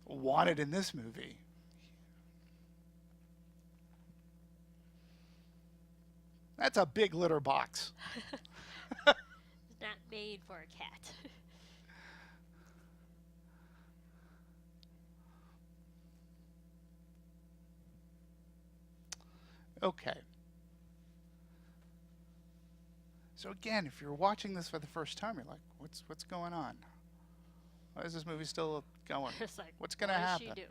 S1: wanted in this movie. That's a big litter box.
S3: It's not made for a cat.
S1: Okay. So again, if you're watching this for the first time, you're like, what's going on? Why is this movie still going?
S3: It's like,
S1: What's gonna
S3: what is
S1: happen?
S3: she doing?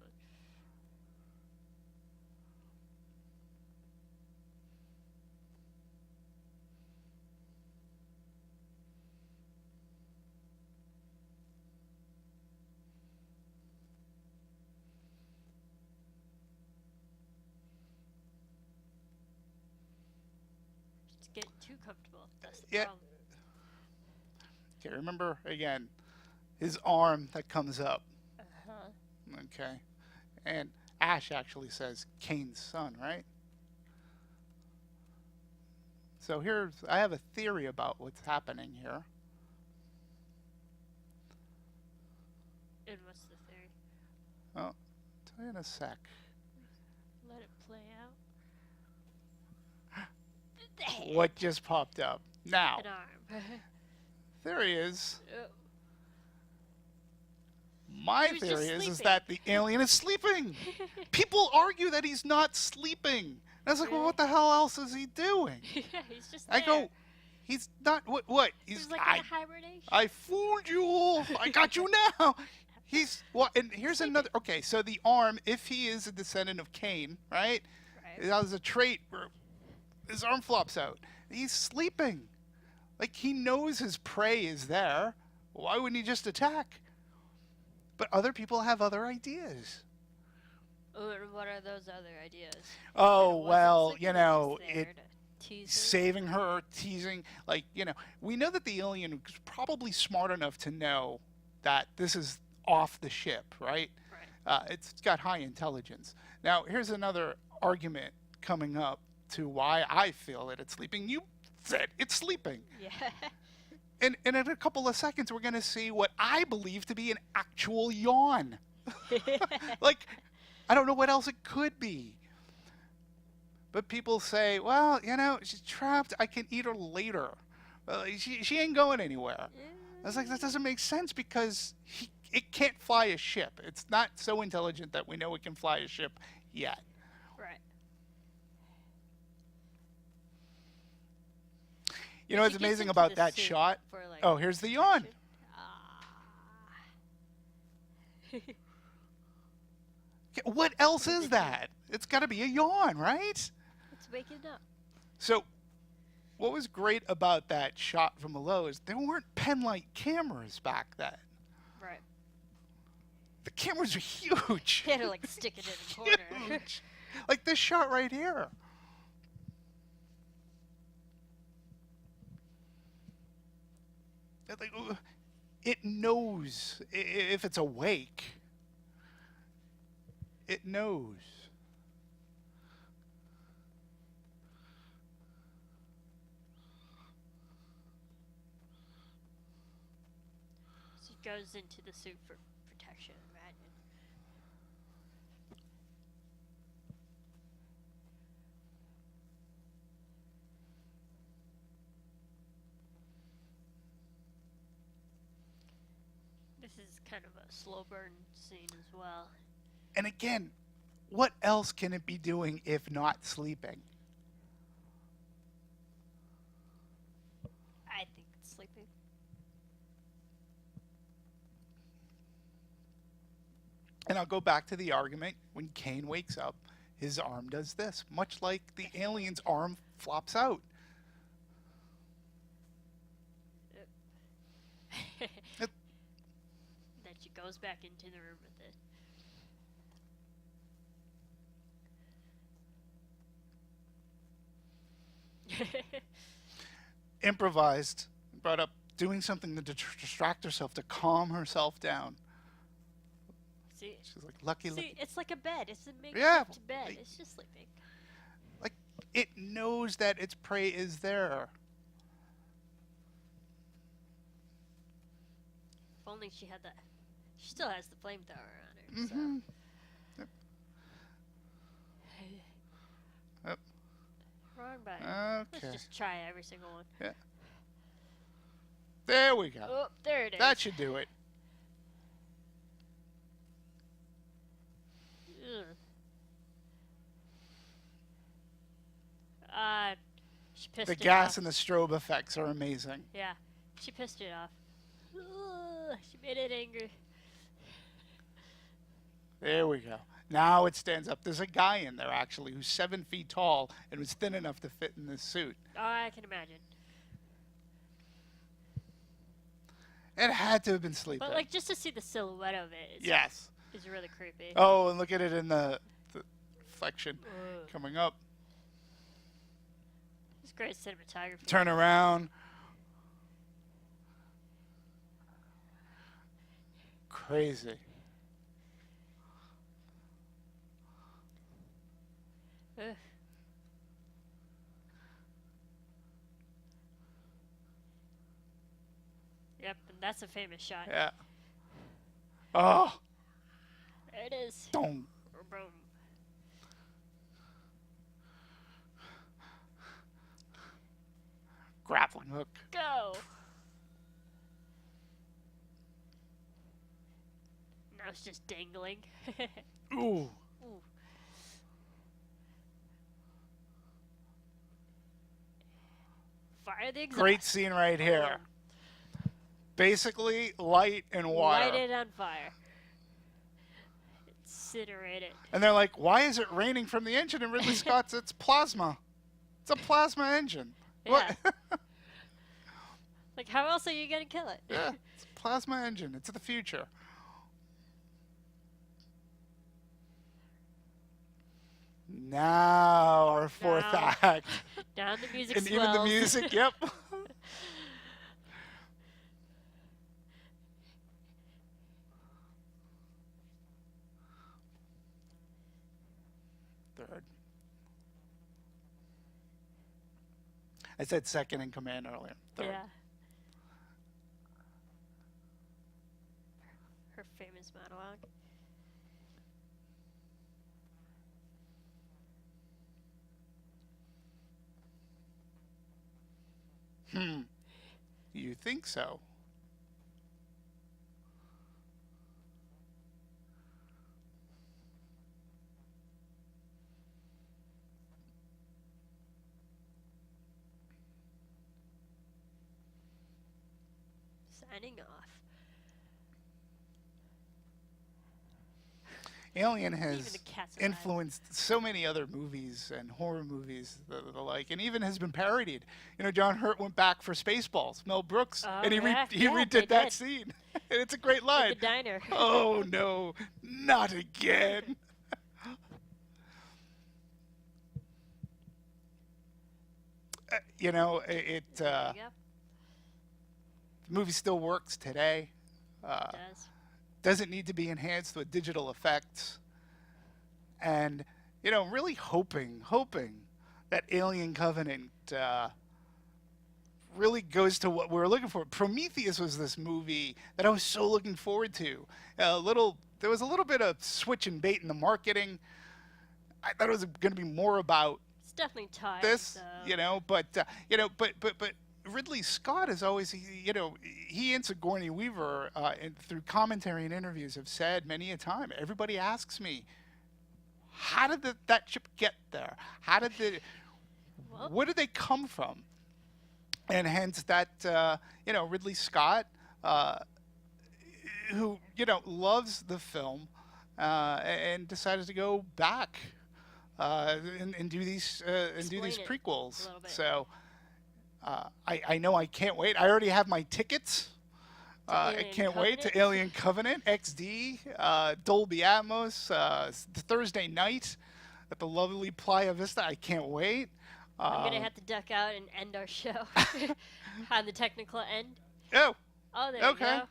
S3: She's getting too comfortable. That's the
S1: Yeah.
S3: problem.
S1: Okay, remember again, his arm that comes up.
S3: Uh-huh.
S1: Okay. And Ash actually says Kane's son, right? So I have a theory about what's happening here.
S3: And what's the theory?
S1: I'll tell you in a sec.
S3: Let it play out.
S1: What just popped up? Now,
S3: An arm.
S1: theory is,
S3: Oh.
S1: my
S3: He was just
S1: theory is
S3: sleeping.
S1: that the alien is sleeping. People argue that he's not sleeping. And I was like, well, what the hell else is he doing?
S3: Yeah, he's just
S1: I
S3: there.
S1: go, he's not, what?
S3: He's like in a hibernation.
S1: I fooled you. I got you now. He's, well, and here's another, okay, so the arm, if he is a descendant of Cain, right?
S3: Right.
S1: It has a trait where his arm flops out. He's sleeping. Like, he knows his prey is there. Why wouldn't he just attack? But other people have other ideas.
S3: What are those other ideas?
S1: Oh,
S3: That it wasn't
S1: well,
S3: sleeping,
S1: you
S3: it was
S1: know,
S3: just there
S1: it
S3: to tease her.
S1: saving her, teasing, like, you know, we know that the alien was probably smart enough to know that this is off the ship, right?
S3: Right.
S1: It's got high intelligence. Now, here's another argument coming up to why I feel that it's sleeping. You said it's sleeping.
S3: Yeah.
S1: And in a couple of seconds, we're going to see what I believe to be an actual yawn. Like, I don't know what else it could be. But people say, well, you know, she's trapped. I can eat her later. She ain't going anywhere. I was like, that doesn't make sense because it can't fly a ship. It's not so intelligent that we know it can fly a ship yet.
S3: Right.
S1: You know what's amazing about that shot? Oh, here's the yawn. What else is that? It's got to be a yawn, right?
S3: It's waking up.
S1: So, what was great about that shot from below is there weren't pen-light cameras back then.
S3: Right.
S1: The cameras are huge.
S3: They had to like stick it in the corner.
S1: Huge. Like this shot right here. It knows if it's awake. It knows.
S3: So it goes into the suit for protection, imagine. This is kind of a slow burn scene as well.
S1: And again, what else can it be doing if not sleeping?
S3: I think it's sleeping.
S1: And I'll go back to the argument. When Kane wakes up, his arm does this, much like the alien's arm flops out.
S3: Then she goes back into the room with it.
S1: Improvised, brought up doing something to distract herself, to calm herself down.
S3: See,
S1: She's like, lucky.
S3: it's like a bed. It's a
S1: Yeah,
S3: makeshift bed. It's just sleeping.
S1: Like, it knows that its prey is there.
S3: If only she had that. She still has the flamethrower on her.
S1: Mm-hmm.
S3: So.
S1: Yep. Yep.
S3: Wrong button.
S1: Okay.
S3: Let's just try every single one.
S1: Yeah. There we go.
S3: Oh, there it is.
S1: That should do it.
S3: She pissed
S1: The
S3: it
S1: gas
S3: off.
S1: and the strobe effects are amazing.
S3: Yeah, she pissed it off. She made it angry.
S1: There we go. Now it stands up. There's a guy in there, actually, who's 7 feet tall and was thin enough to fit in this suit.
S3: Oh, I can imagine.
S1: It had to have been sleeping.
S3: But, like, just to see the silhouette of it
S1: Yes.
S3: is really creepy.
S1: Oh, and look at it in the reflection coming up.
S3: It's great cinematography.
S1: Turn around. Crazy.
S3: Ugh. Yep, and that's a famous shot.
S1: Yeah. Oh.
S3: There it is.
S1: Boom.
S3: Boom.
S1: Grappling hook.
S3: Go. Now it's just dangling.
S1: Ooh.
S3: Ooh. Fire the exhaust.
S1: Great scene right here. Basically, light and water.
S3: Light it on fire. Incinerate it.
S1: And they're like, why is it raining from the engine? And Ridley Scott's, it's plasma. It's a plasma engine.
S3: Yeah.
S1: What?
S3: Like, how else are you going to kill it?
S1: Yeah, it's a plasma engine. It's the future. Now our fourth
S3: Now.
S1: act.
S3: Down the music
S1: And
S3: swells.
S1: even the music, yep. Third. I said second in command earlier. Third.
S3: Yeah. Her famous monologue.
S1: You think so?
S3: Signing off.
S1: Alien
S3: Even
S1: has
S3: the cat's alive.
S1: influenced so many other movies and horror movies, the like, and even has been parodied. You know, John Hurt went back for Spaceballs, Mel Brooks,
S3: Oh,
S1: and he
S3: yeah,
S1: he
S3: yeah,
S1: redid
S3: they
S1: that
S3: did.
S1: scene. And it's a great
S3: In
S1: line.
S3: the diner.
S1: Oh no, not again. You know,
S3: There you go.
S1: the movie still works today.
S3: It does.
S1: Doesn't need to be enhanced with digital effects. And, you know, really hoping that Alien Covenant really goes to what we were looking for. Prometheus was this movie that I was so looking forward to. There was a little bit of switch and bait in the marketing. I thought it was going to be more about
S3: It's definitely tied.
S1: this, you know, but Ridley Scott is always, he and Sigourney Weaver, through commentary and interviews, have said many a time. Everybody asks me, how did that ship get there? How did where did they come from? And hence that, Ridley Scott, who loves the film, and decided to go back and do these
S3: Explain it
S1: prequels.
S3: a little bit.
S1: So. I know I can't wait. I already have my tickets. I
S3: Alien
S1: can't wait to
S3: Covenant?
S1: Alien Covenant, XD, Dolby Atmos, the Thursday night at the lovely Playa Vista. I can't wait.
S3: I'm going to have to duck out and end our show on the technical end.
S1: Oh,
S3: Oh, there
S1: Okay.
S3: you go.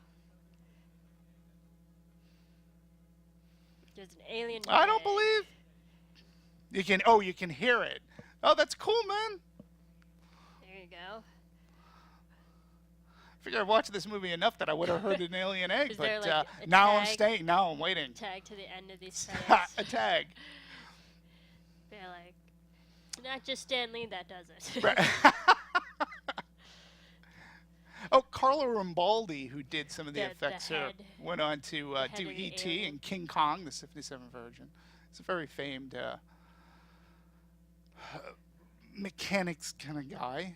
S3: There's an alien.
S1: I don't
S3: ray.
S1: believe you can. Oh, you can hear it. Oh, that's cool, man.
S3: There you go.
S1: I figured I've watched this movie enough that I would have heard an alien egg,
S3: Is there,
S1: but
S3: like, a
S1: now I'm
S3: tag?
S1: staying. Now I'm waiting.
S3: Tag to the end of these credits.
S1: A tag.
S3: They're like, it's not just Stan Lee that does it.
S1: Right. Oh, Carlo Rambaldi, who did some of the
S3: The
S1: effects here,
S3: head-
S1: went on to
S3: head
S1: do
S3: of the
S1: E.T.
S3: alien.
S1: and King Kong, the 57 version. It's a very famed mechanics kind of guy.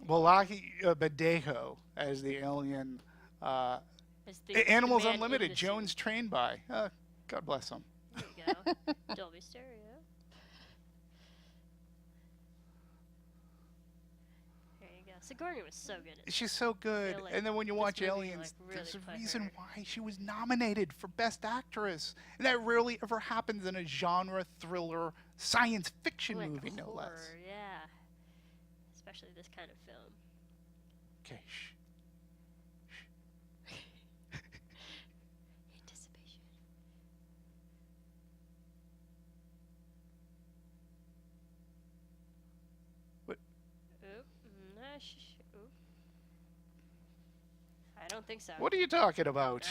S1: Wallahi Badejo as the alien.
S3: It's the
S1: Animals
S3: man in
S1: Unlimited,
S3: the
S1: Jones
S3: suit.
S1: trained by. God bless him.
S3: There you go. Dolby Stereo. There you go. Sigourney was so good at
S1: She's so good.
S3: feel like
S1: And then when you
S3: this
S1: watch
S3: movie,
S1: Aliens,
S3: like, really
S1: there's a
S3: put
S1: reason
S3: her-
S1: why she was nominated for Best Actress. And that rarely ever happens in a genre thriller science fiction
S3: like
S1: movie, no less.
S3: horror, yeah. Especially this kind of film.
S1: Okay, shh.
S3: Anticipation.
S1: What?
S3: Oop. Oop. I don't think so.
S1: What are you talking about?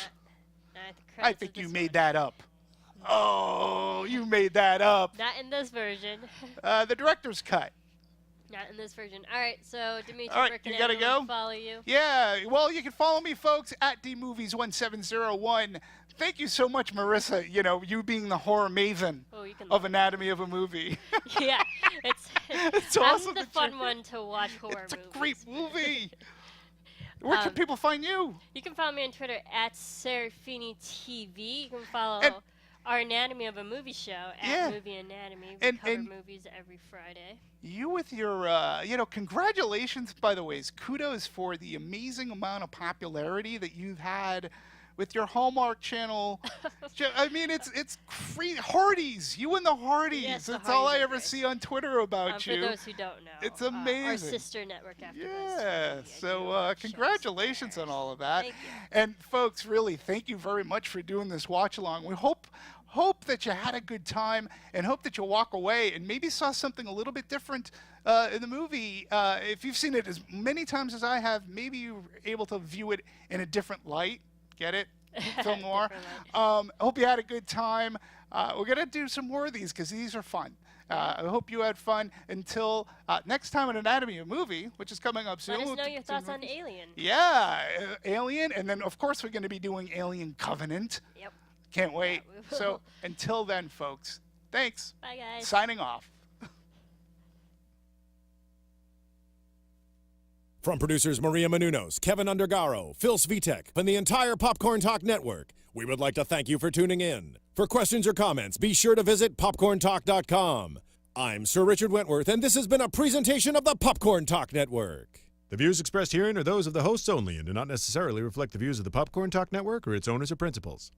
S3: Not at the
S1: I
S3: credits
S1: think
S3: of
S1: you
S3: this
S1: made
S3: one.
S1: that up. Oh, you made that up.
S3: Not in this version.
S1: The director's cut.
S3: Not in this version. All right, so Dimitri,
S1: All right,
S3: where can
S1: you gotta
S3: everyone
S1: go?
S3: follow you?
S1: Yeah, well, you can follow me, folks, at dmovies1701. Thank you so much, Marissa. You being the horror maven
S3: Oh, you can.
S1: of Anatomy of a Movie.
S3: Yeah,
S1: It's awesome
S3: I'm the
S1: that
S3: fun
S1: you're-
S3: one to watch horror
S1: It's a
S3: movies.
S1: great movie. Where can people find you?
S3: You can follow me on Twitter at Serafini TV. You can follow
S1: And-
S3: our Anatomy of a Movie show at
S1: Yeah.
S3: Movie Anatomy. We
S1: And-
S3: cover
S1: and-
S3: movies every Friday.
S1: You with your, congratulations, by the way. Kudos for the amazing amount of popularity that you've had with your Hallmark channel. I mean, it's crazy. Hardee's, you and the Hardee's.
S3: Yes, the
S1: That's all I
S3: Hardee's are
S1: ever
S3: great.
S1: see on Twitter about
S3: For
S1: you.
S3: those who don't know,
S1: It's
S3: our
S1: amazing.
S3: sister network after
S1: Yeah,
S3: BuzzFeed. I do
S1: so
S3: shows
S1: congratulations
S3: there.
S1: on all of that.
S3: Thank you.
S1: And folks, really, thank you very much for doing this watch along. We hope hope that you had a good time and hope that you walk away and maybe saw something a little bit different in the movie. If you've seen it as many times as I have, maybe you're able to view it in a different light. Get it? Film noir. I hope you had a good time. We're going to do some more of these because these are fun. I hope you had fun. Until next time on Anatomy of Movie, which is coming up soon.
S3: Let us know your thoughts on Alien.
S1: Yeah, Alien. And then, of course, we're going to be doing Alien Covenant.
S3: Yep.
S1: Can't wait.
S3: Yeah,
S1: So until then, folks, thanks.
S3: Bye, guys.
S1: Signing off.
S2: From producers Maria Menounos, Kevin Undergaro, Phil Svitek, and the entire Popcorn Talk Network, we would like to thank you for tuning in. For questions or comments, be sure to visit popcorntalk.com. I'm Sir Richard Wentworth, and this has been a presentation of the Popcorn Talk Network.
S4: The views expressed herein are those of the hosts only and do not necessarily reflect the views of the Popcorn Talk Network or its owners or principals.